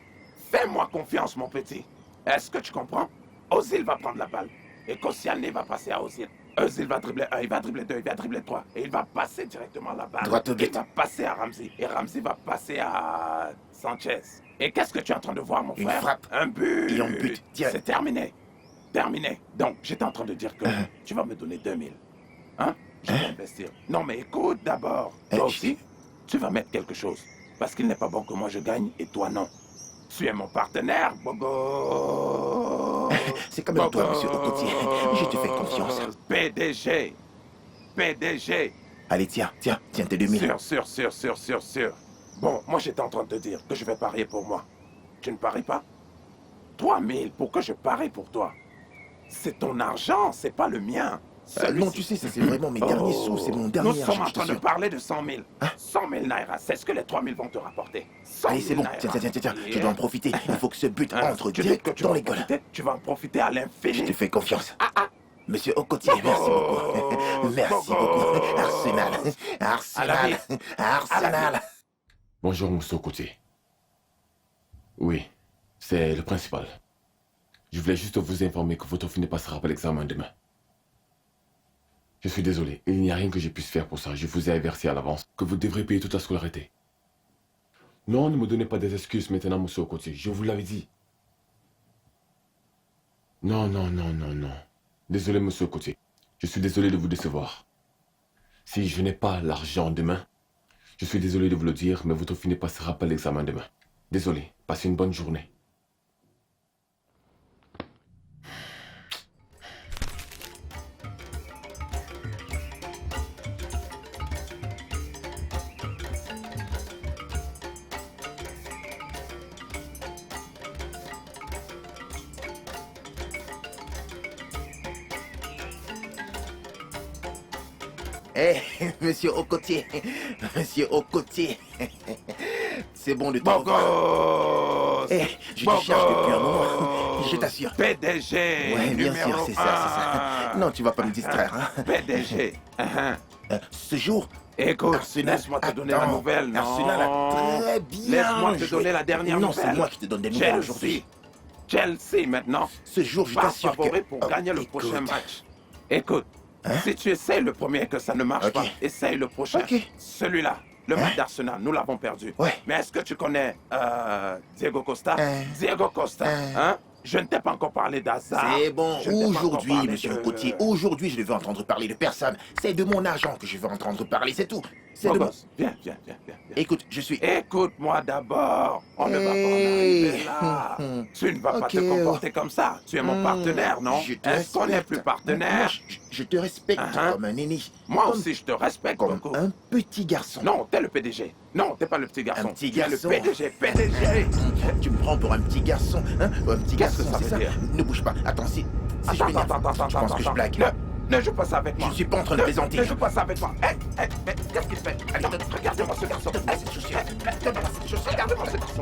[SPEAKER 5] Fais-moi confiance, mon petit. Est-ce que tu comprends? Ozil va prendre la balle. Et Koscielny va passer à Ozil. Ozil va dribbler 1, il va dribbler 2, il va dribbler 3. Et il va passer directement la balle.
[SPEAKER 9] Droite au but.
[SPEAKER 5] Il va passer à Ramsey. Et Ramsey va passer à Sanchez. Et qu'est-ce que tu es en train de voir, mon
[SPEAKER 9] Une
[SPEAKER 5] frère?
[SPEAKER 9] frappe.
[SPEAKER 5] Un but.
[SPEAKER 9] Et un but, direct.
[SPEAKER 5] C'est terminé. Terminé. Donc, j'étais en train de dire que tu vas me donner 2000. Hein? Je vais investir. Non, mais écoute d'abord. Toi aussi, tu vas mettre quelque chose. Parce qu'il n'est pas bon que moi je gagne et toi non. Tu es mon partenaire, Bogo.
[SPEAKER 9] C'est comme toi, monsieur Okotie. Je te fais confiance.
[SPEAKER 5] PDG. PDG.
[SPEAKER 9] Allez, tiens tes 2000.
[SPEAKER 5] Sûr. Bon, moi j'étais en train de te dire que je vais parier pour moi. Tu ne paries pas? 3000 pour que je parie pour toi. C'est ton argent, c'est pas le mien.
[SPEAKER 9] Non, tu sais, ça c'est vraiment mes derniers sous, c'est mon dernier
[SPEAKER 5] Nous sommes
[SPEAKER 9] argent,
[SPEAKER 5] en
[SPEAKER 9] je
[SPEAKER 5] train de
[SPEAKER 9] t'assure.
[SPEAKER 5] parler de 100 000. 100 000 naira, c'est ce que les 3000 vont te rapporter. 100 000
[SPEAKER 9] Allez, c'est bon,
[SPEAKER 5] naira.
[SPEAKER 9] tiens, je dois en profiter. Il faut que ce but entre
[SPEAKER 5] Tu dis
[SPEAKER 9] direct
[SPEAKER 5] que tu
[SPEAKER 9] dans
[SPEAKER 5] vas en
[SPEAKER 9] l'école.
[SPEAKER 5] profiter, tu vas en profiter à l'infini.
[SPEAKER 9] Je te fais confiance. Monsieur Okotie, merci beaucoup. Merci beaucoup. Arsenal. Arsenal. Arsenal.
[SPEAKER 6] Bonjour, monsieur Côté. Oui, c'est le principal. Je voulais juste vous informer que votre fille ne passera pas l'examen demain. Je suis désolé, il n'y a rien que je puisse faire pour ça. Je vous ai averti à l'avance que vous devrez payer toute la scolarité. Non, ne me donnez pas des excuses maintenant, monsieur Côté. Je vous l'avais dit. Non. Désolé, monsieur Côté. Je suis désolé de vous décevoir. Si je n'ai pas l'argent demain, je suis désolé de vous le dire, mais votre fille ne passera pas l'examen demain. Désolé, passez une bonne journée.
[SPEAKER 9] Monsieur Okotie. Monsieur Okotie. C'est bon de te
[SPEAKER 5] Bogo.
[SPEAKER 9] revoir. Je te cherche depuis un moment. Je t'assure.
[SPEAKER 5] PDG.
[SPEAKER 9] Ouais, bien sûr,
[SPEAKER 5] numéro
[SPEAKER 9] c'est ça.
[SPEAKER 5] 1.
[SPEAKER 9] Non, tu vas pas me distraire, hein.
[SPEAKER 5] PDG.
[SPEAKER 9] Ce jour,
[SPEAKER 5] Écoute,
[SPEAKER 9] Arsenal,
[SPEAKER 5] laisse-moi te donner la
[SPEAKER 9] attends,
[SPEAKER 5] nouvelle. Non.
[SPEAKER 9] Arsenal a très bien
[SPEAKER 5] Laisse-moi te
[SPEAKER 9] joué.
[SPEAKER 5] donner la dernière
[SPEAKER 9] Non,
[SPEAKER 5] nouvelle.
[SPEAKER 9] c'est moi qui te donne des nouvelles aujourd'hui.
[SPEAKER 5] Chelsea maintenant.
[SPEAKER 9] Ce jour, je
[SPEAKER 5] Pas
[SPEAKER 9] t'assure
[SPEAKER 5] favori
[SPEAKER 9] que...
[SPEAKER 5] pour
[SPEAKER 9] Oh,
[SPEAKER 5] gagner le
[SPEAKER 9] écoute.
[SPEAKER 5] prochain match. Écoute, si tu essayes le premier et que ça ne marche
[SPEAKER 9] Ok.
[SPEAKER 5] pas, essaye le prochain.
[SPEAKER 9] Ok.
[SPEAKER 5] Celui-là, le match d'Arsenal, nous l'avons perdu.
[SPEAKER 9] Ouais.
[SPEAKER 5] Mais est-ce que tu connais Diego Costa?
[SPEAKER 9] Hein?
[SPEAKER 5] Diego Costa, hein? Je ne t'ai pas encore parlé d'Azar.
[SPEAKER 9] C'est bon,
[SPEAKER 5] Je ne t'ai pas encore
[SPEAKER 9] aujourd'hui,
[SPEAKER 5] parlé
[SPEAKER 9] monsieur
[SPEAKER 5] de-
[SPEAKER 9] le Cotier, aujourd'hui, je ne veux entendre parler de personne. C'est de mon argent que je veux entendre parler, c'est tout. C'est
[SPEAKER 5] Mon
[SPEAKER 9] de mon...
[SPEAKER 5] gosse, viens.
[SPEAKER 9] Écoute, je suis...
[SPEAKER 5] Écoute-moi d'abord. On ne va pas en
[SPEAKER 9] Hey.
[SPEAKER 5] arriver là. Tu ne vas pas
[SPEAKER 9] Ok,
[SPEAKER 5] te comporter comme ça. Tu es mon partenaire, non?
[SPEAKER 9] Je te
[SPEAKER 5] Est-ce qu'on n'est
[SPEAKER 9] respecte.
[SPEAKER 5] plus
[SPEAKER 9] Moi,
[SPEAKER 5] partenaire?
[SPEAKER 9] je te respecte
[SPEAKER 5] Uh-huh.
[SPEAKER 9] comme un aîné.
[SPEAKER 5] Moi
[SPEAKER 9] Comme-
[SPEAKER 5] aussi, je te respecte
[SPEAKER 9] Comme
[SPEAKER 5] beaucoup.
[SPEAKER 9] un petit garçon.
[SPEAKER 5] Non, t'es le PDG. Non, t'es pas le petit garçon.
[SPEAKER 9] Un petit
[SPEAKER 5] Tu es
[SPEAKER 9] garçon.
[SPEAKER 5] le PDG.
[SPEAKER 9] Tu me prends pour un petit garçon, hein? Un petit
[SPEAKER 5] Qu'est-ce
[SPEAKER 9] garçon,
[SPEAKER 5] que ça
[SPEAKER 9] c'est
[SPEAKER 5] veut
[SPEAKER 9] ça?
[SPEAKER 5] dire?
[SPEAKER 9] Ne bouge pas. Attends, si je
[SPEAKER 5] Attends,
[SPEAKER 9] m'énerve, tu penses que je blague?
[SPEAKER 5] Ne joue pas ça avec moi.
[SPEAKER 9] Je suis pas en train de plaisanter.
[SPEAKER 5] Ne joue pas ça avec moi. Mais qu'est-ce qu'il fait? Allez, regardez-moi ce garçon. Donne-moi cette chaussure. Regardez-moi ce garçon.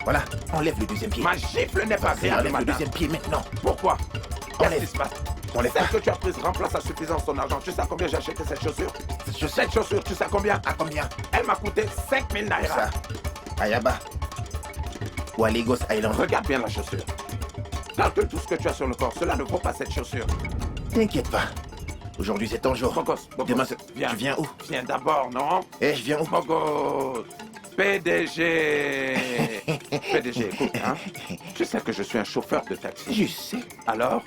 [SPEAKER 9] Voilà, enlève le deuxième pied.
[SPEAKER 5] Ma gifle n'est pas rien,
[SPEAKER 9] Enlève le
[SPEAKER 5] madame.
[SPEAKER 9] deuxième pied maintenant.
[SPEAKER 5] Pourquoi? Qu'est-ce
[SPEAKER 9] Enlève.
[SPEAKER 5] qui se passe?
[SPEAKER 9] Enlève
[SPEAKER 5] Celle
[SPEAKER 9] pas.
[SPEAKER 5] que tu as prise remplace à suffisance ton argent. Tu sais à combien j'ai acheté cette chaussure? Cette chaussure, tu sais à combien?
[SPEAKER 9] À combien?
[SPEAKER 5] Elle m'a coûté 5000 naira.
[SPEAKER 9] Ça. Ayaba. Ou à Lagos Island.
[SPEAKER 5] Regarde bien la chaussure. Calcule tout ce que tu as sur le corps. Cela ne vaut pas cette chaussure.
[SPEAKER 9] T'inquiète pas. Aujourd'hui, c'est ton jour.
[SPEAKER 5] Bogos,
[SPEAKER 9] Demain,
[SPEAKER 5] viens.
[SPEAKER 9] tu viens où?
[SPEAKER 5] Viens d'abord, non?
[SPEAKER 9] Eh, je viens où?
[SPEAKER 5] Bogos, PDG. PDG, écoute, hein? Tu sais que je suis un chauffeur de taxi.
[SPEAKER 9] Je sais.
[SPEAKER 5] Alors,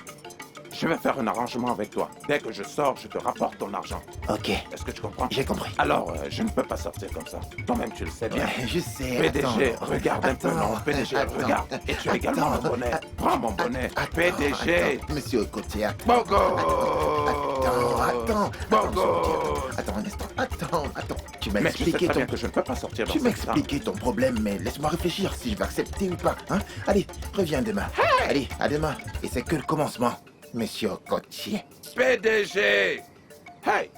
[SPEAKER 5] je vais faire un arrangement avec toi. Dès que je sors, je te rapporte ton argent.
[SPEAKER 9] Ok,
[SPEAKER 5] Est-ce que tu comprends?
[SPEAKER 9] j'ai compris.
[SPEAKER 5] Alors, je ne peux pas sortir comme ça. Toi-même, tu le sais bien.
[SPEAKER 9] Ouais, je sais.
[SPEAKER 5] PDG,
[SPEAKER 9] attends.
[SPEAKER 5] regarde un peu, non? PDG,
[SPEAKER 9] Attends.
[SPEAKER 5] regarde. Et tu as également mon bonnet. Prends mon bonnet. PDG.
[SPEAKER 9] Attends, monsieur Cotia.
[SPEAKER 5] Bogo.
[SPEAKER 9] Attends.
[SPEAKER 5] Bogo.
[SPEAKER 9] Attends un instant. Attends. Tu m'as
[SPEAKER 5] Mais tu sais
[SPEAKER 9] expliqué
[SPEAKER 5] très bien
[SPEAKER 9] ton...
[SPEAKER 5] que je ne peux pas sortir dans
[SPEAKER 9] Tu m'as
[SPEAKER 5] cette salle.
[SPEAKER 9] expliqué ton problème, mais laisse-moi réfléchir si je vais accepter ou pas. Hein? Allez, reviens demain. Allez, à demain. Et c'est que le commencement, monsieur Cotier.
[SPEAKER 5] PDG. Hey.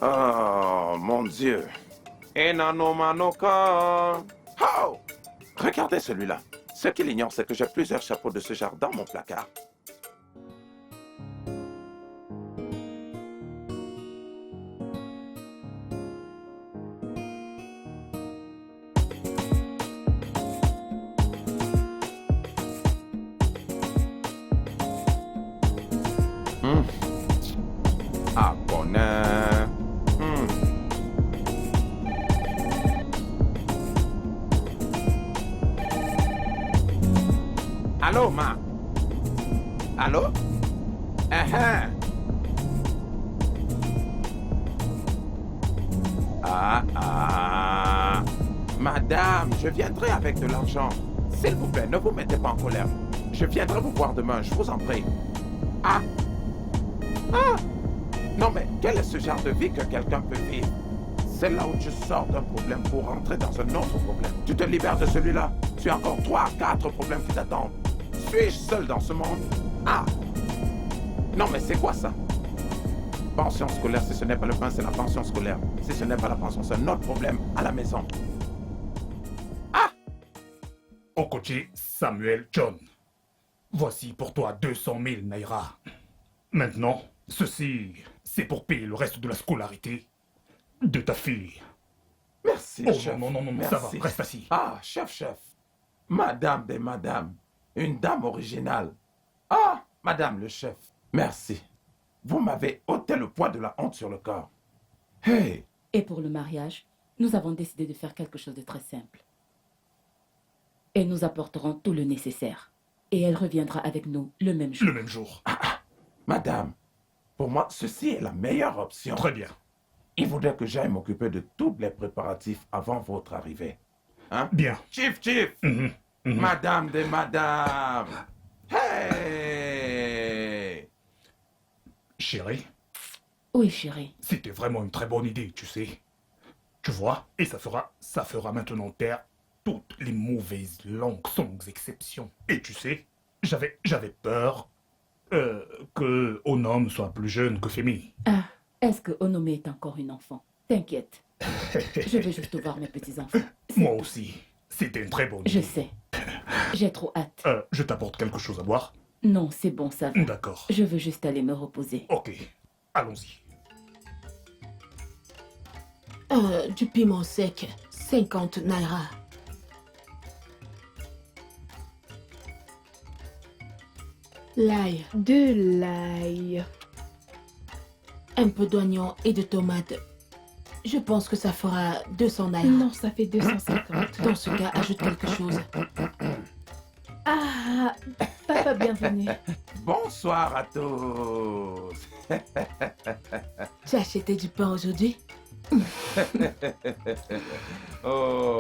[SPEAKER 5] Oh, mon Dieu. Enanomanoka. Oh. Regardez celui-là. Ce qu'il ignore, c'est que j'ai plusieurs chapeaux de ce genre dans mon placard. Ah, bonheur. Allô, ma? Allô? Madame, je viendrai avec de l'argent. S'il vous plaît, ne vous mettez pas en colère. Je viendrai vous voir demain, je vous en prie. Ah! Non, mais quel est ce genre de vie que quelqu'un peut vivre? C'est là où tu sors d'un problème pour rentrer dans un autre problème. Tu te libères de celui-là. Tu as encore 3 à 4 problèmes qui t'attendent. Suis-je seul dans ce monde? Ah! Non, mais c'est quoi ça? Pension scolaire, si ce n'est pas le pain, c'est la pension scolaire. Si ce n'est pas la pension, c'est un autre problème à la maison.
[SPEAKER 7] Okotie Samuel John. Voici pour toi 200 000 naira. Maintenant, ceci, c'est pour payer le reste de la scolarité de ta fille.
[SPEAKER 5] Merci,
[SPEAKER 7] Oh
[SPEAKER 5] chef.
[SPEAKER 7] non,
[SPEAKER 5] Merci.
[SPEAKER 7] ça va, reste assis.
[SPEAKER 5] Ah, chef. Madame des madames. Une dame originale. Ah, madame le chef. Merci. Vous m'avez ôté le poids de la honte sur le corps. Hey!
[SPEAKER 8] Et pour le mariage, nous avons décidé de faire quelque chose de très simple. Et nous apporterons tout le nécessaire. Et elle reviendra avec nous le même jour.
[SPEAKER 7] Le même jour.
[SPEAKER 5] Madame, pour moi, ceci est la meilleure option.
[SPEAKER 7] Très bien.
[SPEAKER 5] Il faudrait que j'aille m'occuper de tous les préparatifs avant votre arrivée. Hein?
[SPEAKER 7] Bien.
[SPEAKER 5] Chief! Madame des madames! Hey!
[SPEAKER 7] Chérie,
[SPEAKER 8] Oui, chérie.
[SPEAKER 7] c'était vraiment une très bonne idée, tu sais. Tu vois, et ça fera maintenant taire toutes les mauvaises langues sans exception. Et tu sais, j'avais peur que Onom soit plus jeune que Femi.
[SPEAKER 8] Ah, est-ce que Onome est encore une enfant? T'inquiète. Je vais juste voir mes petits-enfants.
[SPEAKER 7] Moi aussi. C'était une très bonne idée.
[SPEAKER 8] Je sais. J'ai trop hâte.
[SPEAKER 7] Je t'apporte quelque chose à boire?
[SPEAKER 8] Non, c'est bon, ça va.
[SPEAKER 7] D'accord.
[SPEAKER 8] Je veux juste aller me reposer.
[SPEAKER 7] Ok, allons-y.
[SPEAKER 3] Du piment sec, 50 naira. L'ail,
[SPEAKER 4] De l'ail.
[SPEAKER 3] un peu d'oignon et de tomates. Je pense que ça fera 200 naira.
[SPEAKER 4] Non, ça fait 250.
[SPEAKER 3] Dans ce cas, ajoute quelque chose.
[SPEAKER 4] Ah, Ah, papa, bienvenue.
[SPEAKER 5] Bonsoir à tous.
[SPEAKER 3] Tu as acheté du pain aujourd'hui?
[SPEAKER 5] Oh.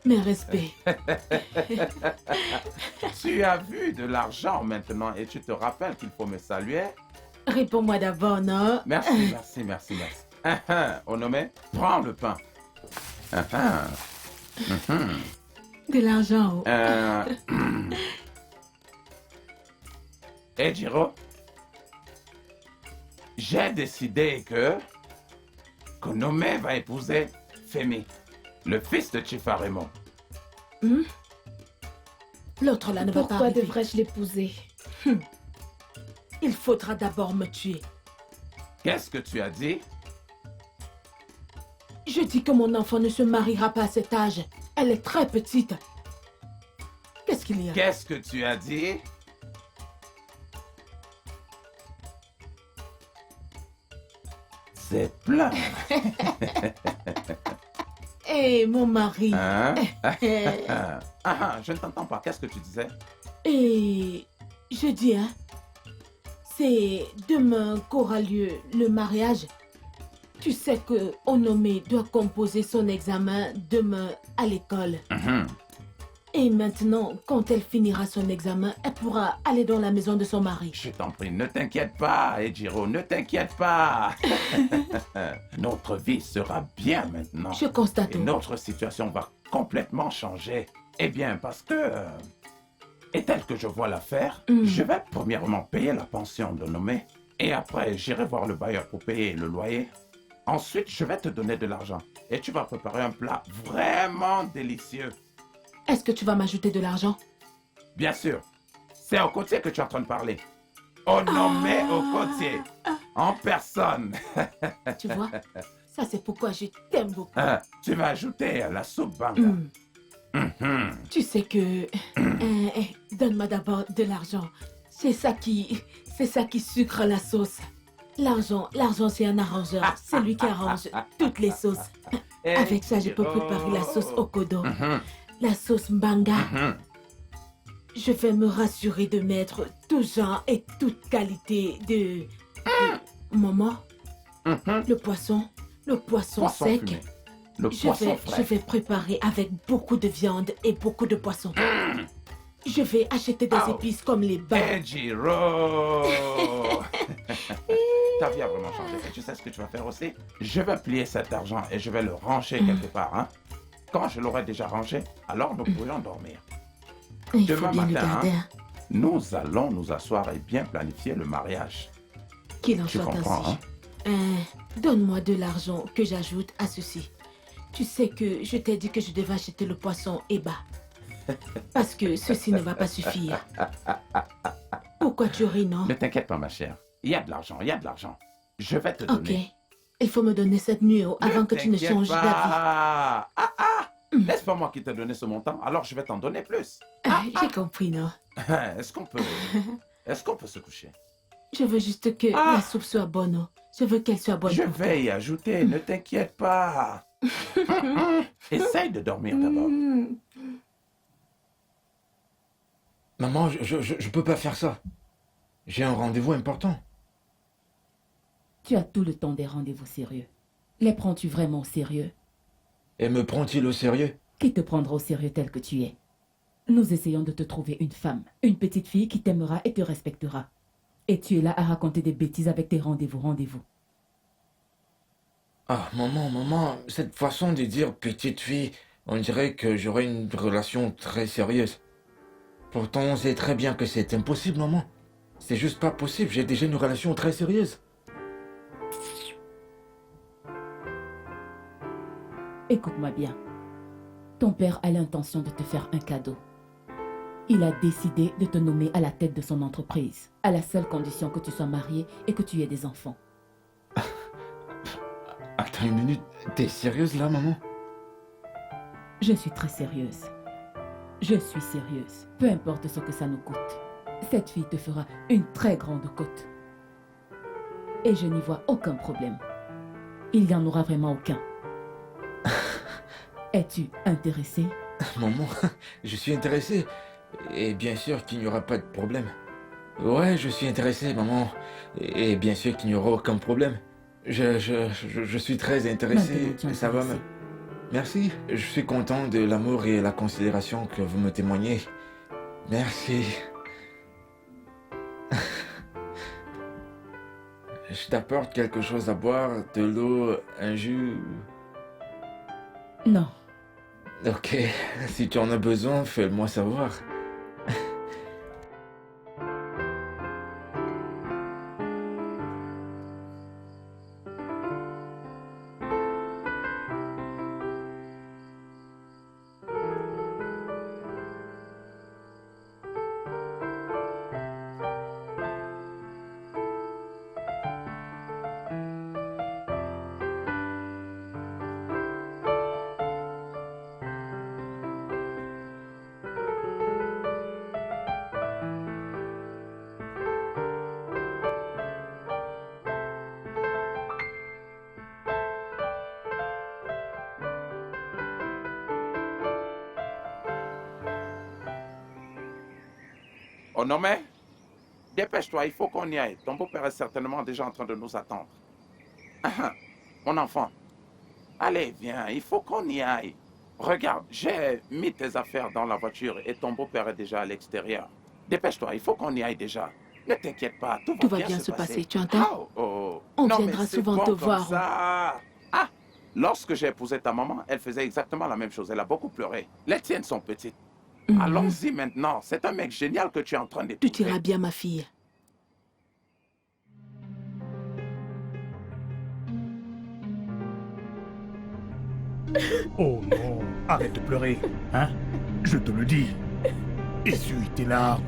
[SPEAKER 3] Mes respects.
[SPEAKER 5] Tu as vu de l'argent maintenant et tu te rappelles qu'il faut me saluer?
[SPEAKER 3] Réponds-moi d'abord, non?
[SPEAKER 5] Merci, merci, merci, merci. Onome, prends le pain.
[SPEAKER 3] De l'argent.
[SPEAKER 5] Ejiro, j'ai décidé que Onome va épouser Femi, le fils de Chifa Raymond.
[SPEAKER 3] L'autre là ne va pas
[SPEAKER 4] Pourquoi
[SPEAKER 3] arriver.
[SPEAKER 4] devrais-je l'épouser?
[SPEAKER 3] Il faudra d'abord me tuer.
[SPEAKER 5] Qu'est-ce que tu as dit?
[SPEAKER 3] Je dis que mon enfant ne se mariera pas à cet âge. Elle est très petite. Qu'est-ce qu'il y a?
[SPEAKER 5] Qu'est-ce que tu as dit? C'est plein.
[SPEAKER 3] Eh, mon mari.
[SPEAKER 5] Hein? Je ne t'entends pas. Qu'est-ce que tu disais?
[SPEAKER 3] Et je dis, hein, c'est demain qu'aura lieu le mariage. Tu sais que Onome doit composer son examen demain à l'école. Et maintenant, quand elle finira son examen, elle pourra aller dans la maison de son mari.
[SPEAKER 5] Je t'en prie, ne t'inquiète pas, Ejiro, ne t'inquiète pas. Notre vie sera bien maintenant.
[SPEAKER 3] Je constate.
[SPEAKER 5] Et notre situation va complètement changer. Eh bien, parce que... et tel que je vois l'affaire, je vais premièrement payer la pension de Nomé. Et après, j'irai voir le bailleur pour payer le loyer. Ensuite, je vais te donner de l'argent. Et tu vas préparer un plat vraiment délicieux.
[SPEAKER 3] Est-ce que tu vas m'ajouter de l'argent?
[SPEAKER 5] Bien sûr. C'est au côté que tu es en train de parler. Nomé au côté. En personne.
[SPEAKER 3] Tu vois? Ça, c'est pourquoi je t'aime beaucoup.
[SPEAKER 5] Tu vas ajouter la soupe banga.
[SPEAKER 3] Tu sais que... donne-moi d'abord de l'argent. C'est ça qui sucre la sauce. L'argent, c'est un arrangeur. C'est lui qui arrange toutes les sauces. Avec ça, je peux préparer la sauce Okodo. La sauce Mbanga. Je vais me rassurer de mettre tout genre et toute qualité de... Maman, le poisson sec.
[SPEAKER 5] Fumé. Le poisson frais.
[SPEAKER 3] Je vais préparer avec beaucoup de viande et beaucoup de poisson. Je vais acheter des épices comme les bas.
[SPEAKER 5] Ejiro. Ta vie a vraiment changé. Et tu sais ce que tu vas faire aussi? Je vais plier cet argent et je vais le ranger quelque part. Hein? Quand je l'aurai déjà rangé, alors nous pourrions dormir.
[SPEAKER 3] Il faut
[SPEAKER 5] Demain
[SPEAKER 3] bien le
[SPEAKER 5] matin,
[SPEAKER 3] garder.
[SPEAKER 5] nous allons nous asseoir et bien planifier le mariage.
[SPEAKER 3] Qu'il en
[SPEAKER 5] Tu
[SPEAKER 3] soit
[SPEAKER 5] comprends,
[SPEAKER 3] ainsi. Donne-moi de l'argent que j'ajoute à ceci. Tu sais que je t'ai dit que je devais acheter le poisson Eba. Parce que ceci ne va pas suffire. Pourquoi tu ris, non?
[SPEAKER 5] Ne t'inquiète pas, ma chère. Il y a de l'argent, il y a de l'argent. Je vais te
[SPEAKER 3] Ok.
[SPEAKER 5] donner.
[SPEAKER 3] Il faut me donner cette nuit avant que tu ne changes d'avis.
[SPEAKER 5] N'est-ce pas moi qui t'ai donné ce montant? Alors je vais t'en donner plus.
[SPEAKER 3] J'ai compris, non?
[SPEAKER 5] Est-ce qu'on peut se coucher?
[SPEAKER 3] Je veux juste que la soupe soit bonne. Oh. Je veux qu'elle soit bonne.
[SPEAKER 5] Je
[SPEAKER 3] pour
[SPEAKER 5] vais y ajouter, ne t'inquiète pas. Essaye de dormir d'abord.
[SPEAKER 10] Maman, je peux pas faire ça. J'ai un rendez-vous important.
[SPEAKER 8] Tu as tout le temps des rendez-vous sérieux. Les prends-tu vraiment au sérieux?
[SPEAKER 10] Et me prend-il au sérieux?
[SPEAKER 8] Qui te prendra au sérieux tel que tu es? Nous essayons de te trouver une femme, une petite fille qui t'aimera et te respectera. Et tu es là à raconter des bêtises avec tes rendez-vous.
[SPEAKER 10] Ah, maman, cette façon de dire petite fille, on dirait que j'aurais une relation très sérieuse. Pourtant, on sait très bien que c'est impossible, maman. C'est juste pas possible, j'ai déjà une relation très sérieuse.
[SPEAKER 8] Écoute-moi bien. Ton père a l'intention de te faire un cadeau. Il a décidé de te nommer à la tête de son entreprise, à la seule condition que tu sois marié et que tu aies des enfants.
[SPEAKER 10] Attends une minute, t'es sérieuse là, maman?
[SPEAKER 8] Je suis très sérieuse. Je suis sérieuse. Peu importe ce que ça nous coûte. Cette fille te fera une très grande cote. Et je n'y vois aucun problème. il n'y en aura vraiment aucun. Es-tu intéressé?
[SPEAKER 10] Maman, je suis intéressé. Et bien sûr qu'il n'y aura pas de problème. Ouais, je suis intéressé, maman. Et bien sûr qu'il n'y aura aucun problème. Je suis très intéressé.
[SPEAKER 8] Maintenant, tu es
[SPEAKER 10] Ça va me...
[SPEAKER 8] intéressé.
[SPEAKER 10] Merci. Je suis content de l'amour et la considération que vous me témoignez. Merci. Je t'apporte quelque chose à boire, de l'eau, un jus.
[SPEAKER 8] Non.
[SPEAKER 10] Ok, si tu en as besoin, fais-le-moi savoir.
[SPEAKER 5] Onome, dépêche-toi, il faut qu'on y aille. Ton beau-père est certainement déjà en train de nous attendre. Mon enfant, allez, viens, il faut qu'on y aille. Regarde, j'ai mis tes affaires dans la voiture et ton beau-père est déjà à l'extérieur. Dépêche-toi, il faut qu'on y aille déjà. Ne t'inquiète pas,
[SPEAKER 1] Tout va bien se passer, tu entends? On
[SPEAKER 5] Non,
[SPEAKER 1] viendra
[SPEAKER 5] mais c'est
[SPEAKER 1] souvent
[SPEAKER 5] bon
[SPEAKER 1] te
[SPEAKER 5] comme
[SPEAKER 1] voir.
[SPEAKER 5] ça. Ah, lorsque j'ai épousé ta maman, elle faisait exactement la même chose. Elle a beaucoup pleuré. Les tiennes sont petites. Allons-y maintenant. C'est un mec génial que tu es en train d'épouser.
[SPEAKER 1] Tu iras bien, ma fille.
[SPEAKER 7] Oh non, arrête de pleurer, hein? Je te le dis. Essuie tes larmes.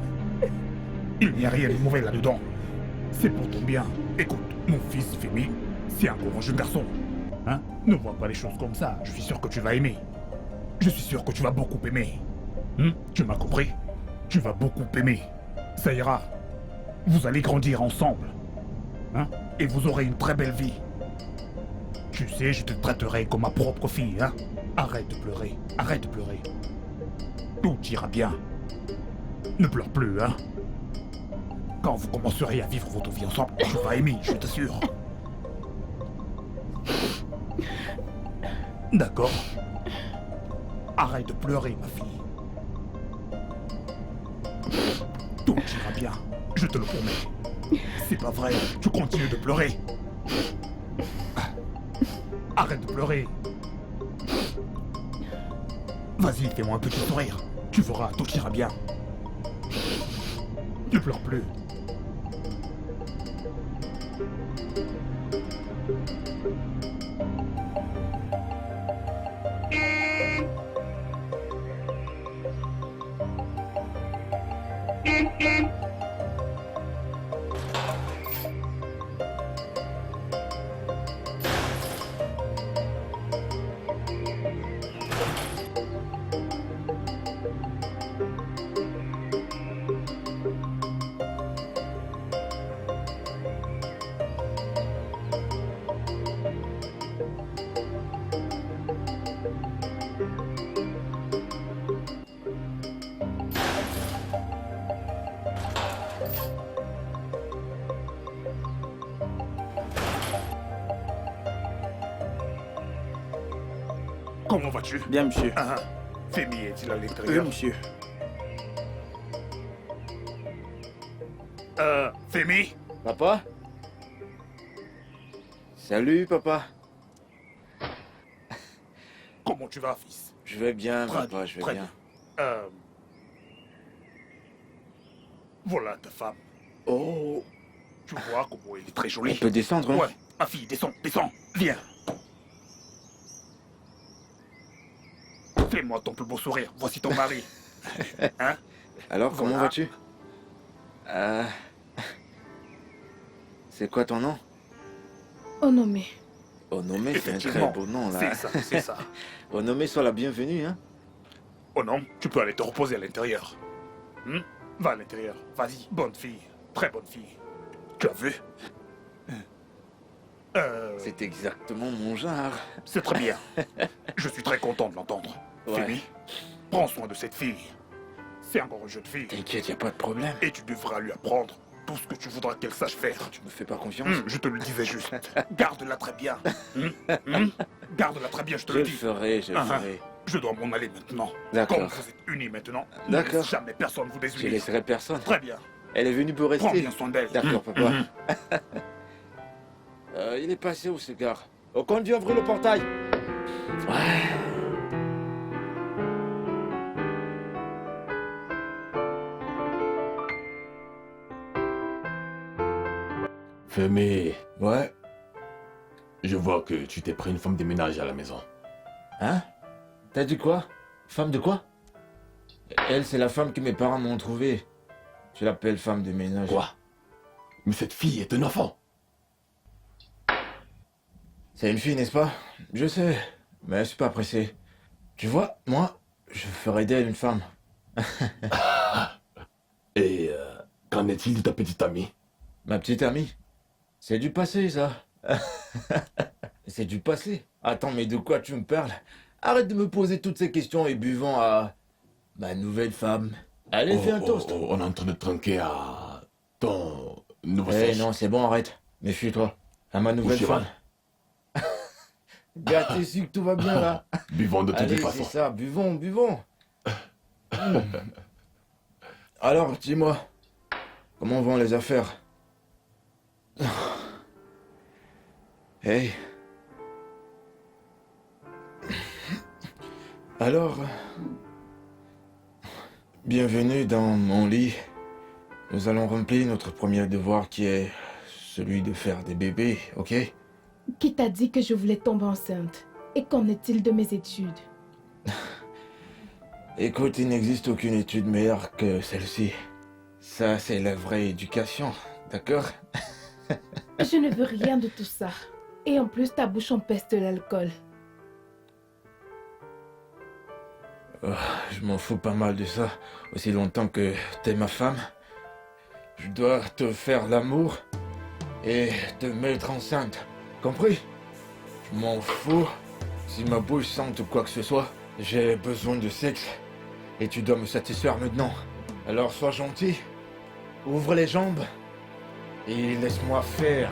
[SPEAKER 7] Il n'y a rien de mauvais là-dedans. C'est pour ton bien. Écoute, mon fils Femi, c'est encore un jeune garçon. Hein? Ne vois pas les choses comme ça. Je suis sûr que tu vas aimer. Je suis sûr que tu vas beaucoup aimer. Tu m'as compris? Tu vas beaucoup aimer. Ça ira. Vous allez grandir ensemble. Hein? Et vous aurez une très belle vie. Tu sais, je te traiterai comme ma propre fille, hein? Arrête de pleurer. Arrête de pleurer. Tout ira bien. Ne pleure plus, hein? Quand vous commencerez à vivre votre vie ensemble, tu vas aimer, je t'assure. D'accord? Arrête de pleurer, ma fille. Tout ira bien, je te le promets. C'est pas vrai, tu continues de pleurer. Arrête de pleurer. Vas-y, fais-moi un petit sourire. Tu verras, tout ira bien. Ne pleure plus. Comment vas-tu?
[SPEAKER 11] Bien, monsieur.
[SPEAKER 7] Ah, Femi est-il à l'intérieur?
[SPEAKER 11] monsieur.
[SPEAKER 7] Femi?
[SPEAKER 10] Papa? Salut, papa.
[SPEAKER 7] Comment tu vas, fils?
[SPEAKER 10] Je vais bien,
[SPEAKER 7] Très
[SPEAKER 10] papa, je vais
[SPEAKER 7] très
[SPEAKER 10] bien.
[SPEAKER 7] Voilà ta femme.
[SPEAKER 10] Oh,
[SPEAKER 7] Tu vois comment elle est très jolie.
[SPEAKER 10] on peut descendre, hein?
[SPEAKER 7] Ouais, ma fille, descends, descends, viens. Fais-moi ton plus beau sourire, voici ton mari. Hein?
[SPEAKER 10] Alors, comment
[SPEAKER 7] Voilà.
[SPEAKER 10] vas-tu? C'est quoi ton nom?
[SPEAKER 4] Onomé.
[SPEAKER 10] Onomé, c'est un très
[SPEAKER 7] Effectivement,
[SPEAKER 10] beau nom, là.
[SPEAKER 7] c'est ça, c'est ça.
[SPEAKER 10] Onomé, sois la bienvenue, hein?
[SPEAKER 7] Oh non, tu peux aller te reposer à l'intérieur. Va à l'intérieur, vas-y, bonne fille, très bonne fille. Tu as vu?
[SPEAKER 10] C'est exactement mon genre.
[SPEAKER 7] C'est très bien. Je suis très content de l'entendre.
[SPEAKER 10] Ouais.
[SPEAKER 7] Phoebe, prends soin de cette fille. C'est encore une jeune fille.
[SPEAKER 10] T'inquiète, y a pas de problème.
[SPEAKER 7] Et tu devras lui apprendre tout ce que tu voudras qu'elle sache faire.
[SPEAKER 10] Tu me fais pas confiance?
[SPEAKER 7] Je te le disais juste. Garde-la très bien. Garde-la très bien, je te
[SPEAKER 10] Je
[SPEAKER 7] le
[SPEAKER 10] le
[SPEAKER 7] dis.
[SPEAKER 10] ferai, je le ferai.
[SPEAKER 7] Je dois m'en aller maintenant.
[SPEAKER 10] D'accord.
[SPEAKER 7] Comme vous êtes unis maintenant, ne
[SPEAKER 10] D'accord.
[SPEAKER 7] laisse jamais personne vous
[SPEAKER 10] Je
[SPEAKER 7] désunir.
[SPEAKER 10] laisserai personne.
[SPEAKER 7] Très bien.
[SPEAKER 10] Elle est venue pour
[SPEAKER 7] Prends
[SPEAKER 10] rester.
[SPEAKER 7] bien soin d'elle.
[SPEAKER 10] D'accord, papa. Il est passé où, ce gars? Au conduit, ouvre le portail. Ouais.
[SPEAKER 6] Femi,
[SPEAKER 10] Ouais.
[SPEAKER 6] je vois que tu t'es pris une femme de ménage à la maison.
[SPEAKER 10] Hein? T'as dit quoi? Femme de quoi? Elle, c'est la femme que mes parents m'ont trouvée. Tu l'appelles femme de ménage.
[SPEAKER 6] Quoi? Mais cette fille est un enfant.
[SPEAKER 10] C'est une fille, n'est-ce pas? Je sais, mais je suis pas pressé. Tu vois, moi, je ferai d'elle une femme.
[SPEAKER 6] Et qu'en est-il de ta petite amie?
[SPEAKER 10] Ma petite amie? C'est du passé, ça. C'est du passé. Attends, mais de quoi tu me parles? Arrête de me poser toutes ces questions et buvons à ma nouvelle femme. Allez, fais un toast.
[SPEAKER 6] On est en train de trinquer à ton nouveau
[SPEAKER 10] Eh
[SPEAKER 6] sèche.
[SPEAKER 10] non, c'est bon, arrête. Méfie-toi. À ma nouvelle
[SPEAKER 6] Cheval.
[SPEAKER 10] femme. Gars, t'es sûr que tout va bien, là?
[SPEAKER 6] Buvons de toutes
[SPEAKER 10] Allez,
[SPEAKER 6] les
[SPEAKER 10] c'est
[SPEAKER 6] façons.
[SPEAKER 10] ça, buvons, buvons. Alors, dis-moi, comment vont les affaires? Hey. Alors, bienvenue dans mon lit. Nous allons remplir notre premier devoir qui est celui de faire des bébés, ok?
[SPEAKER 4] Qui t'a dit que je voulais tomber enceinte? Et qu'en est-il de mes études?
[SPEAKER 10] Écoute, il n'existe aucune étude meilleure que celle-ci. Ça, c'est la vraie éducation, d'accord?
[SPEAKER 4] Je ne veux rien de tout ça. Et en plus, ta bouche empeste l'alcool.
[SPEAKER 10] Oh, je m'en fous pas mal de ça. Aussi longtemps que t'es ma femme, je dois te faire l'amour et te mettre enceinte. Compris? Je m'en fous si ma bouche sente quoi que ce soit. J'ai besoin de sexe et tu dois me satisfaire maintenant. Alors sois gentil, ouvre les jambes et laisse-moi faire.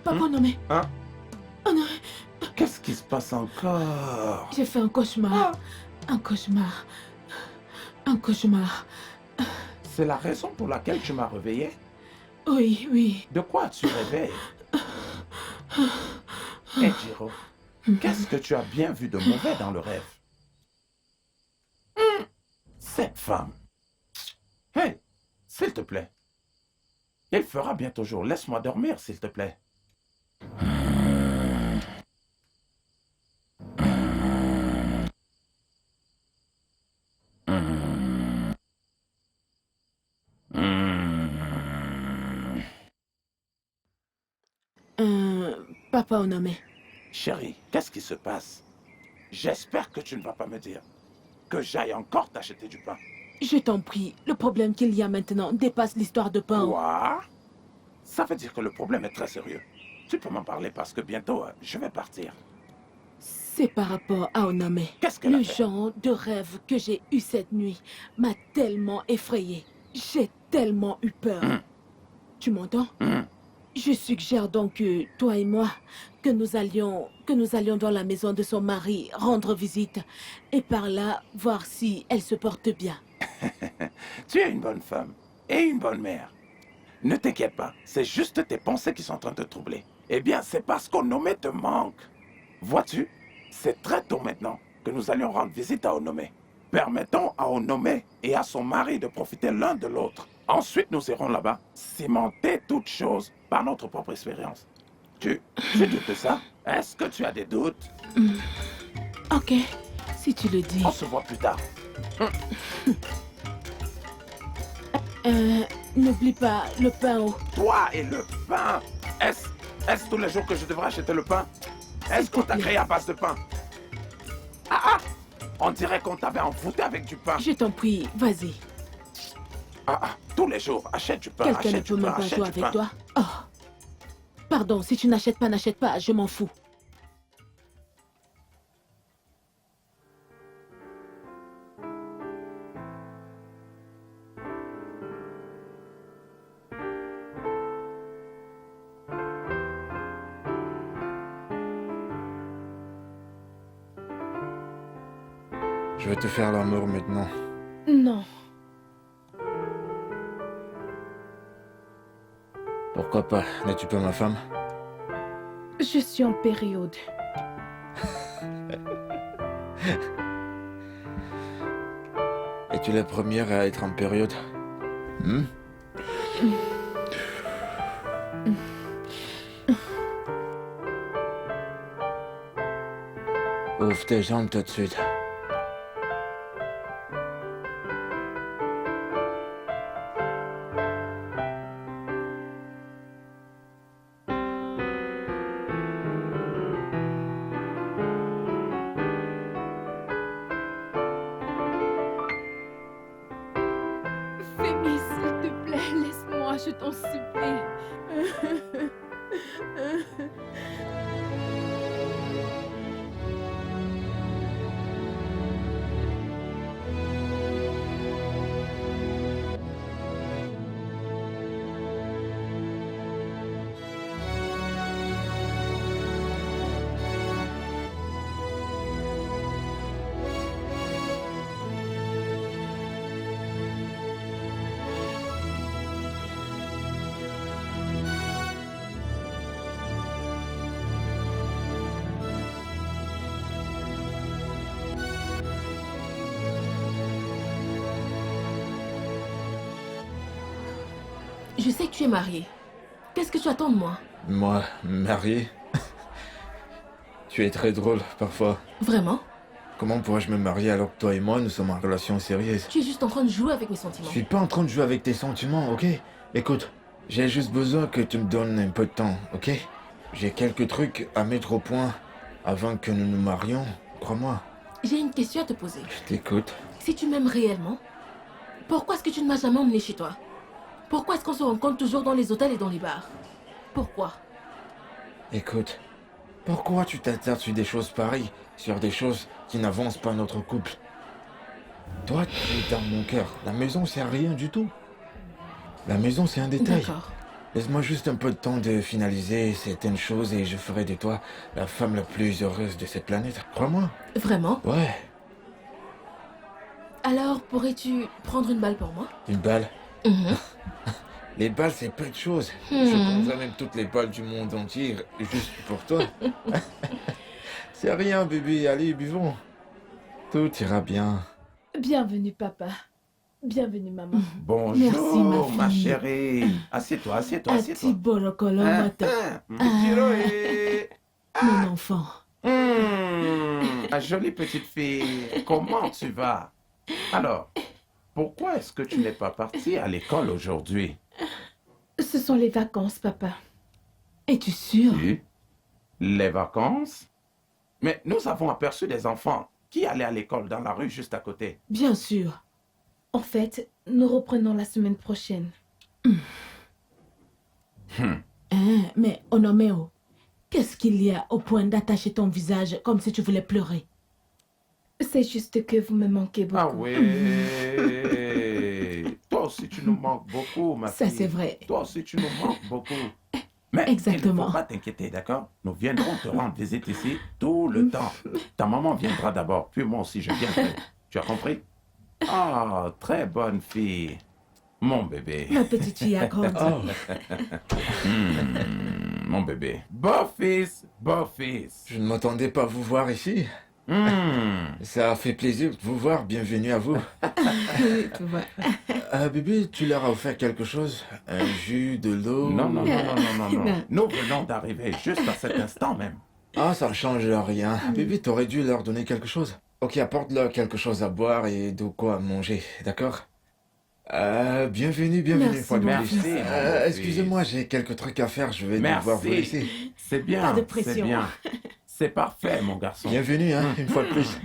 [SPEAKER 3] Papa, non mais...
[SPEAKER 5] Hein?
[SPEAKER 3] Oh non,
[SPEAKER 5] Qu'est-ce qui se passe encore?
[SPEAKER 3] j'ai fait un cauchemar. Un cauchemar. Un cauchemar.
[SPEAKER 5] C'est la raison pour laquelle tu m'as réveillé?
[SPEAKER 3] Oui, oui.
[SPEAKER 5] De quoi tu réveilles? Hé, Jiro, qu'est-ce que tu as bien vu de mauvais dans le rêve? Cette femme. Hé, s'il te plaît. Il fera bientôt jour. Laisse-moi dormir, s'il te plaît.
[SPEAKER 3] Papa Onome.
[SPEAKER 5] Chérie, qu'est-ce qui se passe? J'espère que tu ne vas pas me dire que j'aille encore t'acheter du pain.
[SPEAKER 3] Je t'en prie, le problème qu'il y a maintenant dépasse l'histoire de pain.
[SPEAKER 5] Quoi? Ça veut dire que le problème est très sérieux. Tu peux m'en parler parce que bientôt, je vais partir.
[SPEAKER 3] C'est par rapport à Onome.
[SPEAKER 5] Qu'est-ce qu'elle a
[SPEAKER 3] Le
[SPEAKER 5] fait?
[SPEAKER 3] genre de rêve que j'ai eu cette nuit m'a tellement effrayée. J'ai tellement eu peur. Tu m'entends? Je suggère donc que toi et moi, que nous allions dans la maison de son mari rendre visite et par là voir si elle se porte bien.
[SPEAKER 5] Tu es une bonne femme et une bonne mère. Ne t'inquiète pas, c'est juste tes pensées qui sont en train de te troubler. Eh bien, c'est parce qu'Onome te manque. Vois-tu, c'est très tôt maintenant que nous allions rendre visite à Onome. Permettons à Onome et à son mari de profiter l'un de l'autre. Ensuite, nous irons là-bas, cimenter toutes choses par notre propre expérience. Tu doutes de ça? Est-ce que tu as des doutes?
[SPEAKER 3] Ok, si tu le dis.
[SPEAKER 5] On se voit plus tard.
[SPEAKER 3] N'oublie pas le pain au...
[SPEAKER 5] Toi et le pain. Est-ce tous les jours que je devrais acheter le pain? Est-ce qu'on t'a créé à base de pain? Ah! On dirait qu'on t'avait envoûté avec du pain.
[SPEAKER 3] Je t'en prie, vas-y.
[SPEAKER 5] Tous les jours, achète du pain,
[SPEAKER 3] Quelqu'un ne
[SPEAKER 5] achète
[SPEAKER 3] peut
[SPEAKER 5] du pain,
[SPEAKER 3] même pas
[SPEAKER 5] achète
[SPEAKER 3] jouer
[SPEAKER 5] du
[SPEAKER 3] avec
[SPEAKER 5] pain.
[SPEAKER 3] toi. Oh. Pardon, si tu n'achètes pas, n'achète pas, je m'en fous.
[SPEAKER 10] Je vais te faire l'amour maintenant.
[SPEAKER 4] Non.
[SPEAKER 10] Pourquoi pas? N'es-tu pas ma femme?
[SPEAKER 4] Je suis en période.
[SPEAKER 10] Es-tu la première à être en période? Ouvre tes jambes tout de suite.
[SPEAKER 4] Femi, s'il te plaît, laisse-moi, je t'en supplie.
[SPEAKER 1] Je sais que tu es marié. Qu'est-ce que tu attends de moi?
[SPEAKER 10] Moi, marié? Tu es très drôle, parfois.
[SPEAKER 1] Vraiment?
[SPEAKER 10] Comment pourrais-je me marier alors que toi et moi, nous sommes en relation sérieuse?
[SPEAKER 1] Tu es juste en train de jouer avec mes
[SPEAKER 10] Je
[SPEAKER 1] sentiments.
[SPEAKER 10] suis pas en train de jouer avec tes sentiments, ok? Écoute, j'ai juste besoin que tu me donnes un peu de temps, ok? J'ai quelques trucs à mettre au point avant que nous nous marions, crois-moi.
[SPEAKER 1] J'ai une question à te poser.
[SPEAKER 10] Je t'écoute.
[SPEAKER 1] Si tu m'aimes réellement, pourquoi est-ce que tu ne m'as jamais emmené chez toi? Pourquoi est-ce qu'on se rencontre toujours dans les hôtels et dans les bars? Pourquoi?
[SPEAKER 10] Écoute, pourquoi tu t'attardes sur des choses pareilles, sur des choses qui n'avancent pas notre couple? Toi, tu es dans mon cœur. La maison, c'est rien du tout. La maison, c'est un détail.
[SPEAKER 1] D'accord.
[SPEAKER 10] Laisse-moi juste un peu de temps de finaliser certaines choses et je ferai de toi la femme la plus heureuse de cette planète. Crois-moi.
[SPEAKER 1] Vraiment?
[SPEAKER 10] Ouais.
[SPEAKER 1] Alors, pourrais-tu prendre une balle pour moi?
[SPEAKER 10] Une balle?
[SPEAKER 1] Mhm.
[SPEAKER 10] Les balles, c'est peu de choses. Je prendrais même toutes les balles du monde entier, juste pour toi. C'est rien, bébé. Allez, buvons. Tout ira bien.
[SPEAKER 4] Bienvenue, papa. Bienvenue, maman.
[SPEAKER 5] Bonjour,
[SPEAKER 3] Merci, ma
[SPEAKER 5] ma
[SPEAKER 3] fille.
[SPEAKER 5] chérie. Assieds-toi, assieds-toi,
[SPEAKER 3] Ati
[SPEAKER 5] assieds-toi.
[SPEAKER 3] borokolo mata.
[SPEAKER 5] Chiroé.
[SPEAKER 3] Mon enfant.
[SPEAKER 5] Ma jolie petite fille, comment tu vas? Alors, pourquoi est-ce que tu n'es pas partie à l'école aujourd'hui?
[SPEAKER 4] Ce sont les vacances, papa.
[SPEAKER 3] Es-tu sûr?
[SPEAKER 5] Oui. Les vacances? Mais nous avons aperçu des enfants qui allaient à l'école dans la rue juste à côté.
[SPEAKER 3] Bien sûr.
[SPEAKER 4] En fait, nous reprenons la semaine prochaine.
[SPEAKER 3] Mais Onomeo, Qu'est-ce qu'il y a au point d'attacher ton visage comme si tu voulais pleurer?
[SPEAKER 4] C'est juste que vous me manquez beaucoup.
[SPEAKER 5] Ah oui. Toi aussi, tu nous manques beaucoup, ma
[SPEAKER 3] Ça,
[SPEAKER 5] fille.
[SPEAKER 3] c'est vrai.
[SPEAKER 5] Toi aussi, tu nous manques beaucoup. Mais il ne
[SPEAKER 3] Exactement.
[SPEAKER 5] faut pas t'inquiéter, d'accord? Nous viendrons te rendre visite ici tout le temps. Ta maman viendra d'abord, puis moi aussi, je viendrai. Tu as compris? Ah, très bonne fille. Mon bébé.
[SPEAKER 3] Ma petite fille a grandi.
[SPEAKER 5] Mon bébé. Beau fils, beau fils.
[SPEAKER 10] Je ne m'attendais pas à vous voir ici. Ça fait plaisir de vous voir, bienvenue à vous.
[SPEAKER 3] Oui, tu vois.
[SPEAKER 10] Bébé, tu leur as offert quelque chose? Un jus, de l'eau?
[SPEAKER 5] Non. Nous venons d'arriver juste à cet instant même.
[SPEAKER 10] Ah, ça ne change rien. Bébé, t'aurais dû leur donner quelque chose. Ok, apporte-leur quelque chose à boire et de quoi manger, d'accord? Bienvenue.
[SPEAKER 3] Merci, mon
[SPEAKER 5] Merci.
[SPEAKER 3] fils.
[SPEAKER 5] mon beau
[SPEAKER 10] Excusez-moi, j'ai quelques trucs à faire, je vais devoir vous
[SPEAKER 5] Merci.
[SPEAKER 10] laisser.
[SPEAKER 5] C'est bien.
[SPEAKER 3] Pas de pression.
[SPEAKER 5] C'est bien. C'est parfait, mon garçon.
[SPEAKER 10] Bienvenue, une fois de plus.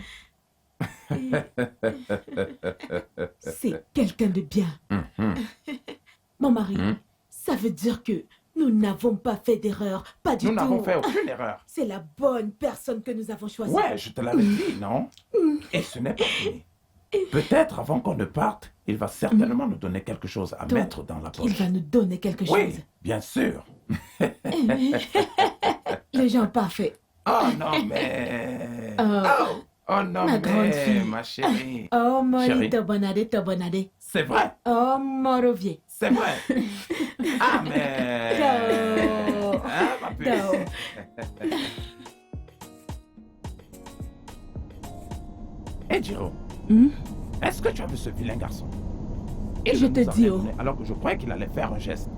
[SPEAKER 3] C'est quelqu'un de bien.
[SPEAKER 5] Mhm.
[SPEAKER 3] Mon mari, ça veut dire que nous n'avons pas fait d'erreur. Pas du
[SPEAKER 5] Nous
[SPEAKER 3] tout.
[SPEAKER 5] n'avons fait aucune erreur.
[SPEAKER 3] C'est la bonne personne que nous avons choisie.
[SPEAKER 5] Ouais, je te l'avais dit, non? Et ce n'est pas fini. Peut-être avant qu'on ne parte, il va certainement nous donner quelque chose à
[SPEAKER 3] Donc,
[SPEAKER 5] mettre dans la
[SPEAKER 3] Il
[SPEAKER 5] poche.
[SPEAKER 3] va nous donner quelque
[SPEAKER 5] Oui,
[SPEAKER 3] chose.
[SPEAKER 5] bien sûr.
[SPEAKER 3] Les gens parfaits.
[SPEAKER 5] Oh non, mais...
[SPEAKER 3] Oh,
[SPEAKER 5] Oh non,
[SPEAKER 3] ma grande
[SPEAKER 5] mais,
[SPEAKER 3] fille.
[SPEAKER 5] ma chérie.
[SPEAKER 3] oh
[SPEAKER 5] Chérie.
[SPEAKER 3] Morito bonade.
[SPEAKER 5] C'est vrai,
[SPEAKER 3] Oh, Morovier.
[SPEAKER 5] c'est vrai. Ah, mais...
[SPEAKER 3] Ciao.
[SPEAKER 5] Hein, ma puce?
[SPEAKER 3] Ciao.
[SPEAKER 5] Hey, Jiro,
[SPEAKER 3] Hmm?
[SPEAKER 5] est-ce que tu as vu ce vilain garçon?
[SPEAKER 3] Je te
[SPEAKER 5] nous a
[SPEAKER 3] dis, oh.
[SPEAKER 5] ramené alors que je croyais qu'il allait faire un geste.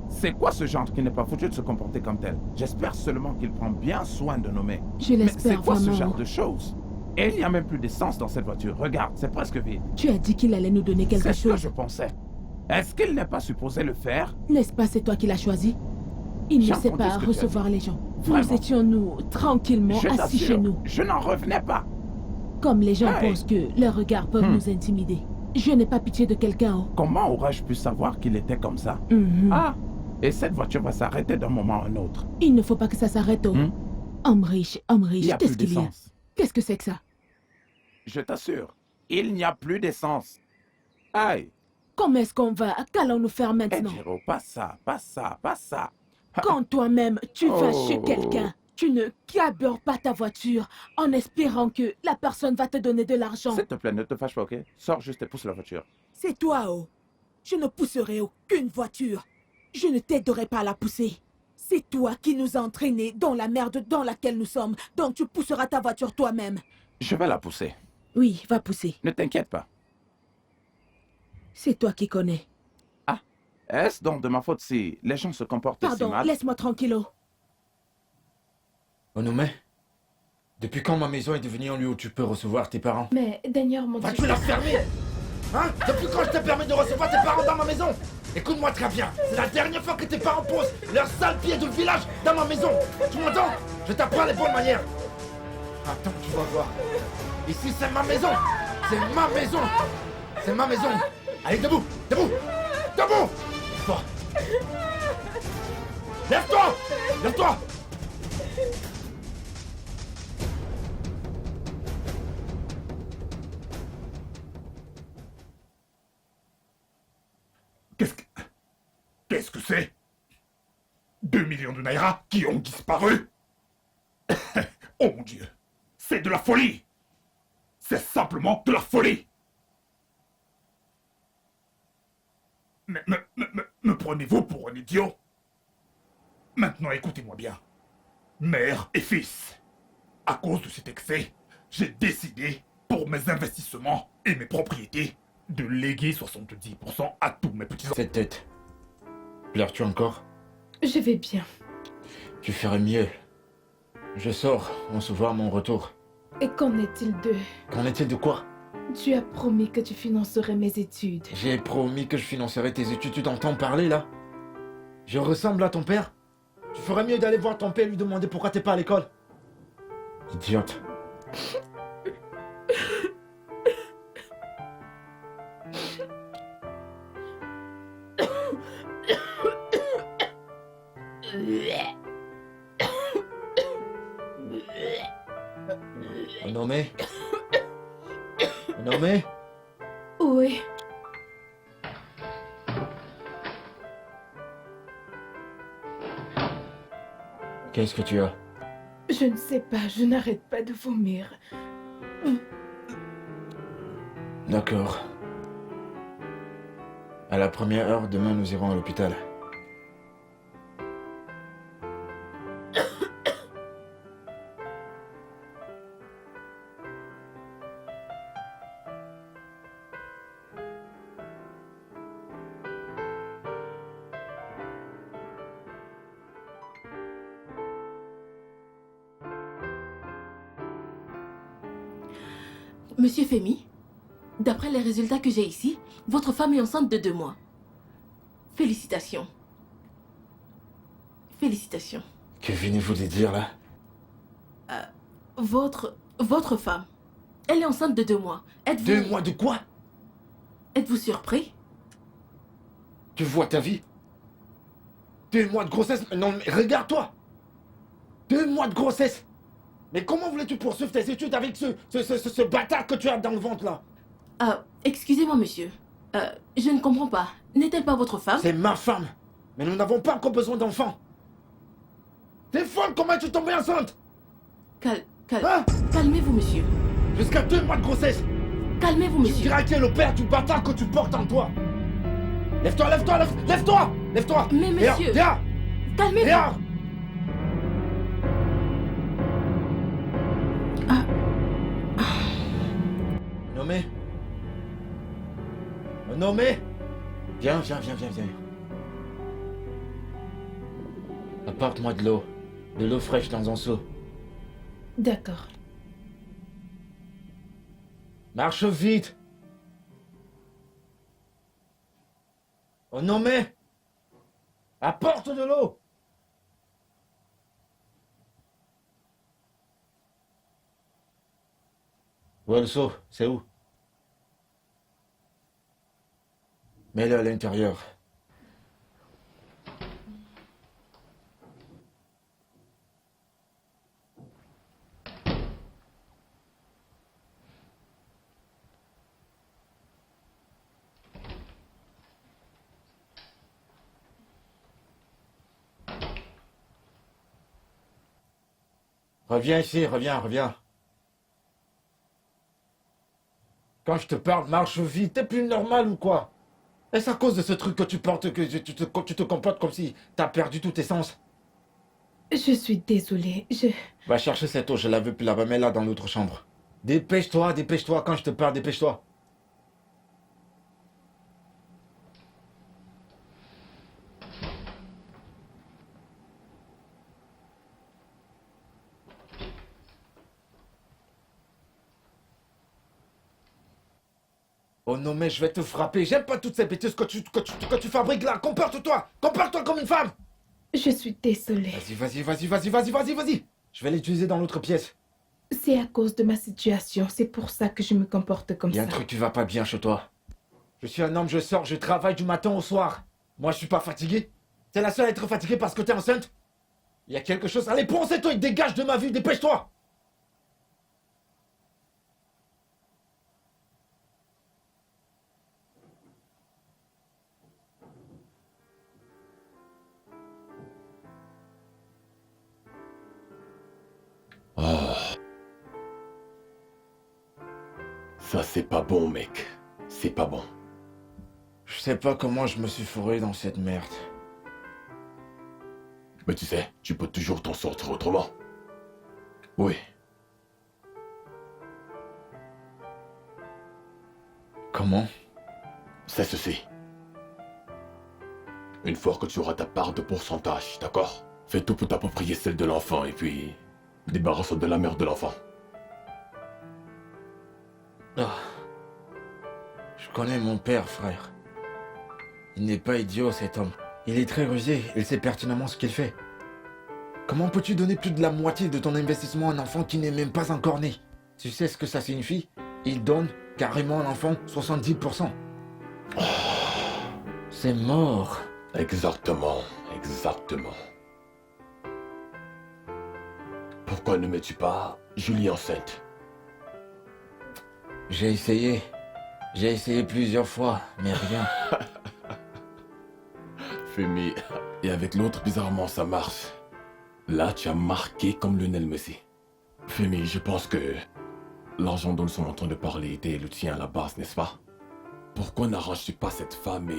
[SPEAKER 5] C'est quoi ce genre qui n'est pas foutu de se comporter comme tel? J'espère seulement qu'il prend bien soin de nommer.
[SPEAKER 3] Je
[SPEAKER 5] Mais
[SPEAKER 3] l'espère
[SPEAKER 5] c'est quoi ce
[SPEAKER 3] vraiment.
[SPEAKER 5] genre de choses? Et il n'y a même plus d'essence dans cette voiture. Regarde, c'est presque vide.
[SPEAKER 3] Tu as dit qu'il allait nous donner quelque
[SPEAKER 5] C'est ce que
[SPEAKER 3] chose.
[SPEAKER 5] je pensais. Est-ce qu'il n'est pas supposé le faire?
[SPEAKER 3] N'est-ce pas, c'est toi qui l'as choisi? Il
[SPEAKER 5] J'ai
[SPEAKER 3] ne sait
[SPEAKER 5] entendu
[SPEAKER 3] pas
[SPEAKER 5] ce que tu as
[SPEAKER 3] recevoir
[SPEAKER 5] dit.
[SPEAKER 3] les gens.
[SPEAKER 5] Vraiment.
[SPEAKER 3] Nous étions, nous, tranquillement
[SPEAKER 5] Je
[SPEAKER 3] assis
[SPEAKER 5] t'assure,
[SPEAKER 3] chez nous.
[SPEAKER 5] je n'en revenais pas.
[SPEAKER 3] Comme les gens
[SPEAKER 5] Hey.
[SPEAKER 3] pensent que leurs regards peuvent nous intimider. Je n'ai pas pitié de quelqu'un. Oh.
[SPEAKER 5] Comment aurais-je pu savoir qu'il était comme ça?
[SPEAKER 3] Mhm.
[SPEAKER 5] Ah, et cette voiture va s'arrêter d'un moment à un autre.
[SPEAKER 3] Il ne faut pas que ça s'arrête. Oh. Homme riche,
[SPEAKER 5] Il n'y a
[SPEAKER 3] qu'est-ce
[SPEAKER 5] plus
[SPEAKER 3] qu'il y a?
[SPEAKER 5] d'essence.
[SPEAKER 3] Qu'est-ce que c'est que ça?
[SPEAKER 5] Je t'assure, il n'y a plus d'essence. Aïe.
[SPEAKER 3] Comment est-ce qu'on va? Qu'allons-nous faire
[SPEAKER 5] Eh,
[SPEAKER 3] maintenant?
[SPEAKER 5] Jiro, pas ça, pas ça, pas ça.
[SPEAKER 3] Quand toi-même, tu vas
[SPEAKER 5] Oh.
[SPEAKER 3] chez quelqu'un, tu ne cabures pas ta voiture en espérant que la personne va te donner de l'argent.
[SPEAKER 5] S'il te plaît, ne te fâche pas, ok? Sors juste et pousse la voiture.
[SPEAKER 3] C'est toi, oh. Je ne pousserai aucune voiture. Je ne t'aiderai pas à la pousser. C'est toi qui nous as entraînés dans la merde dans laquelle nous sommes. Donc tu pousseras ta voiture toi-même.
[SPEAKER 5] Je vais la pousser.
[SPEAKER 3] Oui, va pousser.
[SPEAKER 5] Ne t'inquiète pas.
[SPEAKER 3] C'est toi qui connais.
[SPEAKER 5] Est-ce donc de ma faute si les gens se comportent si
[SPEAKER 3] Pardon,
[SPEAKER 5] mal?
[SPEAKER 3] laisse-moi tranquille. Oh.
[SPEAKER 10] Onome, depuis quand ma maison est devenue un lieu où tu peux recevoir tes parents?
[SPEAKER 4] Mais Daniel, mon
[SPEAKER 10] Vas-tu la fermer? Hein? Depuis quand je t'ai permis de recevoir tes parents dans ma maison? Écoute-moi très bien, c'est la dernière fois que tes parents posent leurs sales pieds du village dans ma maison. Tu m'entends? Je t'apprends les bonnes manières. Attends, tu vas voir. Ici, c'est ma maison. C'est ma maison. C'est ma maison. Allez, debout, debout, debout. Lève-toi. Lève-toi. Lève-toi.
[SPEAKER 7] Qu'est-ce que c'est? 2 millions de naira qui ont disparu? Oh mon Dieu, c'est de la folie! C'est simplement de la folie! Me prenez-vous pour un idiot? Maintenant écoutez-moi bien. Mère et fils, à cause de cet excès, j'ai décidé, pour mes investissements et mes propriétés, de léguer 70% à tous mes petits-enfants.
[SPEAKER 10] Cette tête. Pleures-tu encore?
[SPEAKER 4] Je vais bien.
[SPEAKER 10] Tu ferais mieux. Je sors, on se voit à mon retour.
[SPEAKER 4] Et qu'en est-il de...
[SPEAKER 10] Qu'en est-il de quoi?
[SPEAKER 4] Tu as promis que tu financerais mes études.
[SPEAKER 10] J'ai promis que je financerais tes études, tu t'entends parler là? Je ressemble à ton père? Tu ferais mieux d'aller voir ton père et lui demander pourquoi t'es pas à l'école. Idiote. Nommé? Nommé?
[SPEAKER 4] Oui.
[SPEAKER 10] Qu'est-ce que tu as?
[SPEAKER 4] Je ne sais pas, je n'arrête pas de vomir.
[SPEAKER 10] D'accord. À la première heure, demain, nous irons à l'hôpital.
[SPEAKER 1] Monsieur Femi, d'après les résultats que j'ai ici, votre femme est enceinte de 2 mois. Félicitations. Félicitations.
[SPEAKER 10] Que venez-vous de dire là?
[SPEAKER 1] Votre femme, elle est enceinte de 2 mois. Êtes-vous...
[SPEAKER 10] 2 mois de quoi?
[SPEAKER 1] Êtes-vous surpris?
[SPEAKER 10] Tu vois ta vie? 2 mois de grossesse? Non, mais regarde-toi! 2 mois de grossesse! Mais comment voulais-tu poursuivre tes études avec ce bâtard que tu as dans le ventre là?
[SPEAKER 1] Excusez-moi, monsieur. Je ne comprends pas. N'est-elle pas votre femme?
[SPEAKER 10] C'est ma femme! Mais nous n'avons pas encore besoin d'enfants! T'es folle, comment es-tu tombée enceinte?
[SPEAKER 1] Hein? Calmez-vous, monsieur.
[SPEAKER 10] Jusqu'à 2 mois de grossesse!
[SPEAKER 1] Calmez-vous, monsieur.
[SPEAKER 10] Tu diras qui est le père du bâtard que tu portes en toi! Lève-toi, lève-toi, lève-toi! Lève-toi!
[SPEAKER 1] Mais monsieur...
[SPEAKER 10] Viens!
[SPEAKER 1] Calmez-vous.
[SPEAKER 10] Viens! Nommé? Nommé? Viens. Apporte-moi de l'eau fraîche dans un seau.
[SPEAKER 4] D'accord.
[SPEAKER 10] Marche vite! Nommé? Apporte de l'eau! Où est le seau? C'est où? Mets-le à l'intérieur. Reviens ici, reviens. Quand je te parle, marche vite, t'es plus normal ou quoi? Est-ce à cause de ce truc que tu portes que tu te comportes comme si t'as perdu tous tes sens?
[SPEAKER 4] Je suis désolée,
[SPEAKER 10] Va chercher cette eau, je la veux plus là-bas, mets-la dans l'autre chambre. Dépêche-toi, quand je te parle, dépêche-toi. Oh non mais je vais te frapper, j'aime pas toutes ces bêtises que tu fabriques là, comporte-toi comme une femme.
[SPEAKER 4] je suis désolée.
[SPEAKER 10] Vas-y. Je vais l'utiliser dans l'autre pièce.
[SPEAKER 4] C'est à cause de ma situation, c'est pour ça que je me comporte comme
[SPEAKER 10] Il y a
[SPEAKER 4] ça.
[SPEAKER 10] un truc qui va pas bien chez toi. Je suis un homme, je sors, je travaille du matin au soir. Moi je suis pas fatigué. T'es la seule à être fatiguée parce que t'es enceinte. Il y a quelque chose, allez pense-toi et dégage de ma vie, dépêche-toi.
[SPEAKER 6] Ça, c'est pas bon, mec. C'est pas bon.
[SPEAKER 10] Je sais pas comment je me suis fourré dans cette merde.
[SPEAKER 6] Mais tu sais, tu peux toujours t'en sortir autrement. Oui.
[SPEAKER 10] Comment?
[SPEAKER 6] C'est ceci. Une fois que tu auras ta part de pourcentage, d'accord? Fais tout pour t'approprier celle de l'enfant et puis... débarrasse-toi de la mère de l'enfant.
[SPEAKER 10] Ah. Je connais mon père, frère. Il n'est pas idiot, cet homme. Il est très rusé, il sait pertinemment ce qu'il fait. Comment peux-tu donner plus de la moitié de ton investissement à un enfant qui n'est même pas encore né? Tu sais ce que ça signifie? Il donne carrément à l'enfant 70%. Oh. C'est mort.
[SPEAKER 6] Exactement. Pourquoi ne mets-tu pas Julie enceinte?
[SPEAKER 10] J'ai essayé. J'ai essayé plusieurs fois, mais rien.
[SPEAKER 6] Femi, et avec l'autre, bizarrement, ça marche. Là, tu as marqué comme Lionel Messi. Femi, je pense que l'argent dont nous sommes en train de parler était le tien à la base, n'est-ce pas? Pourquoi n'arranges-tu pas cette femme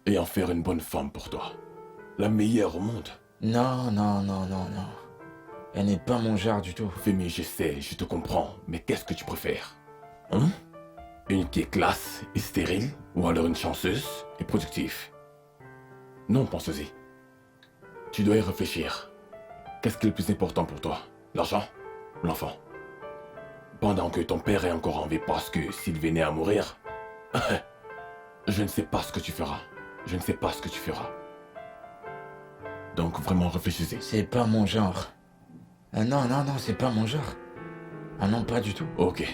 [SPEAKER 6] et en faire une bonne femme pour toi? La meilleure au monde.
[SPEAKER 10] Non, non, non, non, non. Elle n'est pas mon genre du tout.
[SPEAKER 6] Femi, je sais, je te comprends, mais qu'est-ce que tu préfères? Hein? Une qui est classe et stérile, ou alors une chanceuse et productive? Non, pense-y. Tu dois y réfléchir. Qu'est-ce qui est le plus important pour toi? L'argent ou l'enfant? Pendant que ton père est encore en vie, parce que s'il venait à mourir, je ne sais pas ce que tu feras. Je ne sais pas ce que tu feras. Donc vraiment réfléchissez.
[SPEAKER 10] C'est pas mon genre. Ah non, non, non, c'est pas mon genre. Ah non, pas du tout.
[SPEAKER 6] Ok.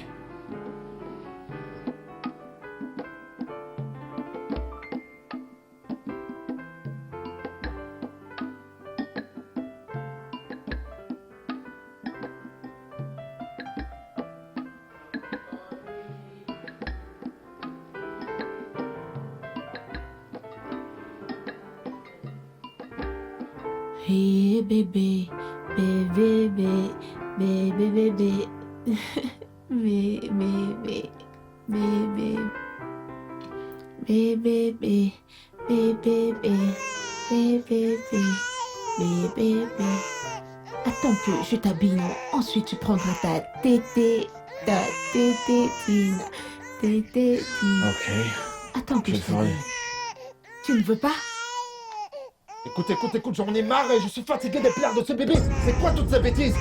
[SPEAKER 3] Hey bébé, bébé, bébé, bébé, bébé, bébé, bébé, bébé, bébé, bébé, bébé, bébé, bébé, bébé. Attends que je t'habille, ensuite tu prendras ta tétine, tétine.
[SPEAKER 10] Ok.
[SPEAKER 3] Attends que
[SPEAKER 10] Je
[SPEAKER 3] je
[SPEAKER 10] le ferai.
[SPEAKER 3] t'habille. Tu ne veux pas?
[SPEAKER 11] Écoute, j'en ai marre et je suis fatigué des pleurs de ce bébé. C'est quoi toutes ces bêtises?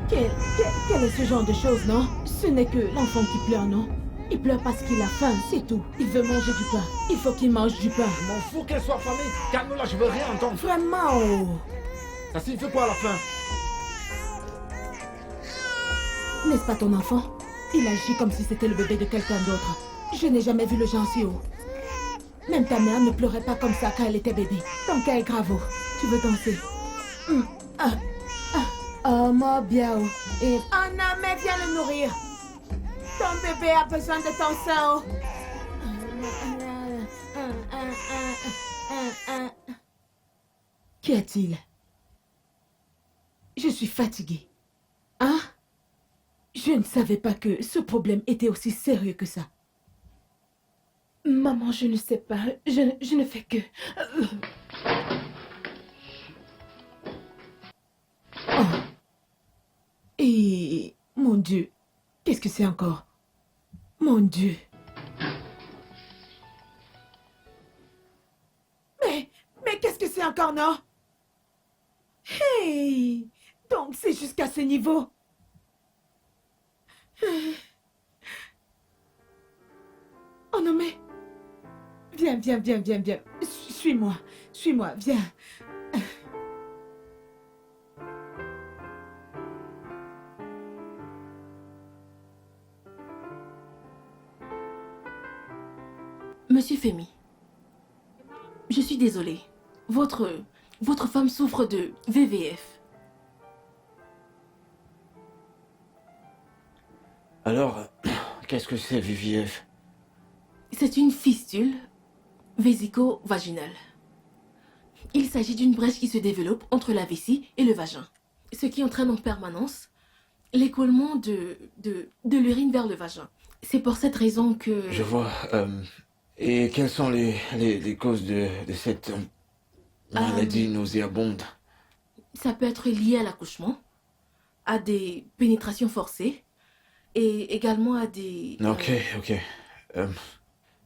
[SPEAKER 3] Quel est ce genre de choses, non? Ce n'est que l'enfant qui pleure, non? Il pleure parce qu'il a faim, c'est tout. Il veut manger du pain. Il faut qu'il mange du pain.
[SPEAKER 11] Je m'en fous qu'elle soit affamée. Calme-la, je veux rien entendre.
[SPEAKER 3] Vraiment, oh.
[SPEAKER 11] Ça signifie quoi à la fin?
[SPEAKER 3] N'est-ce pas ton enfant? Il agit comme si c'était le bébé de quelqu'un d'autre. Je n'ai jamais vu le genre si haut. Même ta mère ne pleurait pas comme ça quand elle était bébé. Ton cas est grave. Tu veux danser? Oh, mon bien. Et... Oh non, mais viens le nourrir. Ton bébé a besoin de ton sein. Qu'y a-t-il? Je suis fatiguée. Hein? Je ne savais pas que ce problème était aussi sérieux que ça.
[SPEAKER 4] Maman, je ne sais pas. Je ne fais que...
[SPEAKER 3] Oh. Et... Mon Dieu. Qu'est-ce que c'est encore? Mon Dieu. Mais qu'est-ce que c'est encore, non? Hey! Donc c'est jusqu'à ce niveau. Oh non mais... Viens. Suis-moi, viens.
[SPEAKER 1] Monsieur Femi, je suis désolée. Votre femme souffre de VVF.
[SPEAKER 10] Alors, qu'est-ce que c'est, VVF?
[SPEAKER 1] C'est une fistule vésico-vaginale. Il s'agit d'une brèche qui se développe entre la vessie et le vagin, ce qui entraîne en permanence l'écoulement de l'urine vers le vagin. C'est pour cette raison que...
[SPEAKER 10] Je vois. Et quelles sont les causes de cette maladie nauséabonde?
[SPEAKER 1] Ça peut être lié à l'accouchement, à des pénétrations forcées et également à des...
[SPEAKER 10] Ok.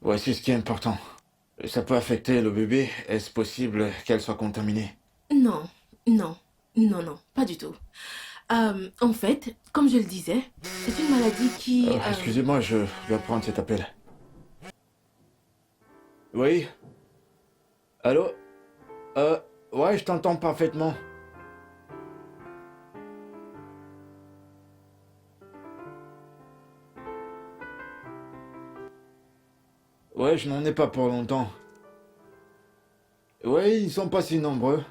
[SPEAKER 10] Voici ce qui est important. Ça peut affecter le bébé. Est-ce possible qu'elle soit contaminée?
[SPEAKER 1] Non, pas du tout. En fait, comme je le disais, c'est une maladie qui...
[SPEAKER 10] Excusez-moi, je dois prendre cet appel. Oui? Allô? Ouais, je t'entends parfaitement. Ouais, je n'en ai pas pour longtemps. Ouais, ils sont pas si nombreux.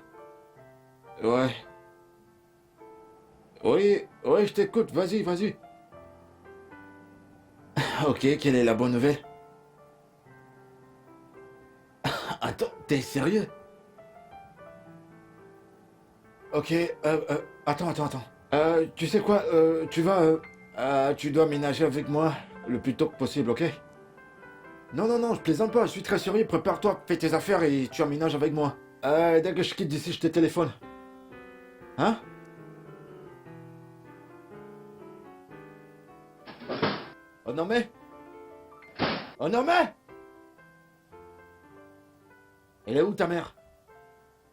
[SPEAKER 10] Ouais. Oui, je t'écoute, vas-y. Ok, quelle est la bonne nouvelle? Attends, t'es sérieux? Ok, attends. Tu sais quoi, tu dois ménager avec moi le plus tôt que possible, ok? Non, je plaisante pas, je suis très sérieux, prépare-toi, fais tes affaires et tu emménages avec moi. Dès que je quitte d'ici, je te téléphone. Hein? Oh non mais? Elle est où ta mère?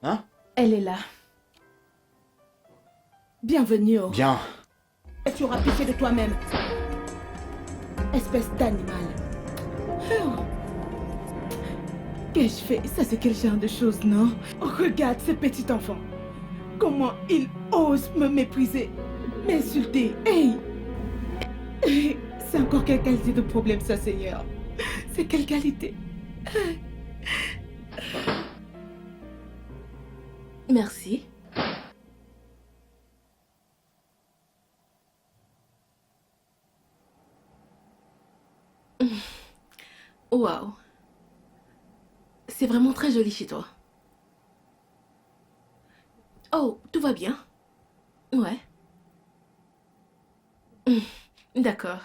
[SPEAKER 10] Hein?
[SPEAKER 4] Elle est là.
[SPEAKER 3] Bienvenue. Oh.
[SPEAKER 10] Bien.
[SPEAKER 3] Et tu auras pitié de toi-même. Espèce d'animal. Oh. Qu'ai-je fait? Ça, c'est quel genre de choses, non? Oh, regarde ce petit enfant. Comment il ose me mépriser, m'insulter. Hey! C'est encore quelle qualité de problème, ça, Seigneur? C'est quelle qualité?
[SPEAKER 1] Merci. Waouh. C'est vraiment très joli chez toi. Oh, tout va bien? Ouais. D'accord.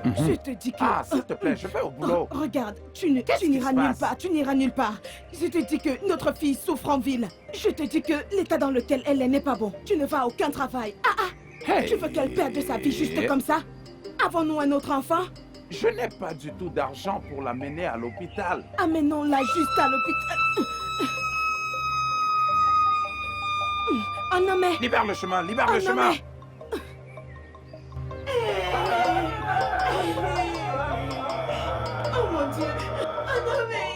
[SPEAKER 3] Je te dis que...
[SPEAKER 5] Ah, s'il te plaît, je vais au boulot.
[SPEAKER 3] Regarde, tu n'iras nulle part, tu n'iras nulle part. Je te dis que notre fille souffre en ville. Je te dis que l'état dans lequel elle est n'est pas bon. Tu ne vas à aucun travail.
[SPEAKER 5] Hey.
[SPEAKER 3] Tu veux qu'elle perde sa vie juste comme ça? Avons-nous un autre enfant?
[SPEAKER 5] Je n'ai pas du tout d'argent pour l'amener à l'hôpital.
[SPEAKER 3] Amenons-la juste à l'hôpital. Oh non mais...
[SPEAKER 5] Libère le chemin, libère le chemin.
[SPEAKER 3] Mais... Oh mon Dieu. Oh non mais...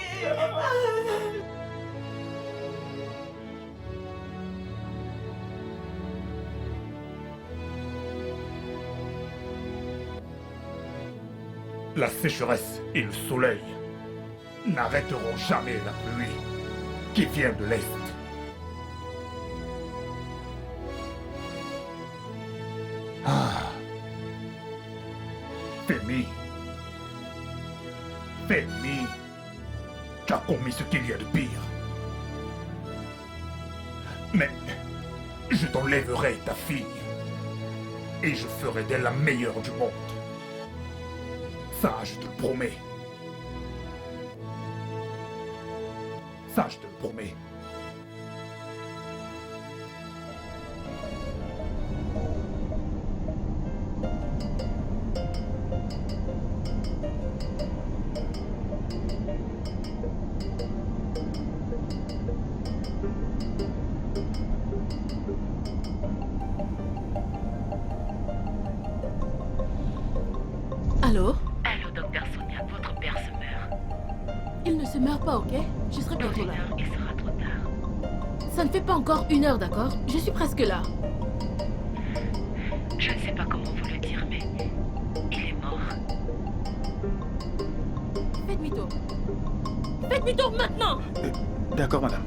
[SPEAKER 7] La sécheresse et le soleil n'arrêteront jamais la pluie qui vient de l'Est. Femi, tu as commis ce qu'il y a de pire. Mais je t'enlèverai ta fille et je ferai d'elle la meilleure du monde. Ça, je te le promets. Ça, je te le promets.
[SPEAKER 1] Allô?
[SPEAKER 2] Allô, docteur Sonia, votre père se meurt.
[SPEAKER 1] Il ne se meurt pas, ok? Je serai
[SPEAKER 2] Dans
[SPEAKER 1] bientôt
[SPEAKER 2] une
[SPEAKER 1] là.
[SPEAKER 2] heure, il sera trop tard.
[SPEAKER 1] Ça ne fait pas encore 1 heure, d'accord? Je suis presque là.
[SPEAKER 2] Je ne sais pas comment vous le dire, mais il est mort.
[SPEAKER 1] Faites demi-tour. Faites demi-tour maintenant!
[SPEAKER 9] D'accord, madame.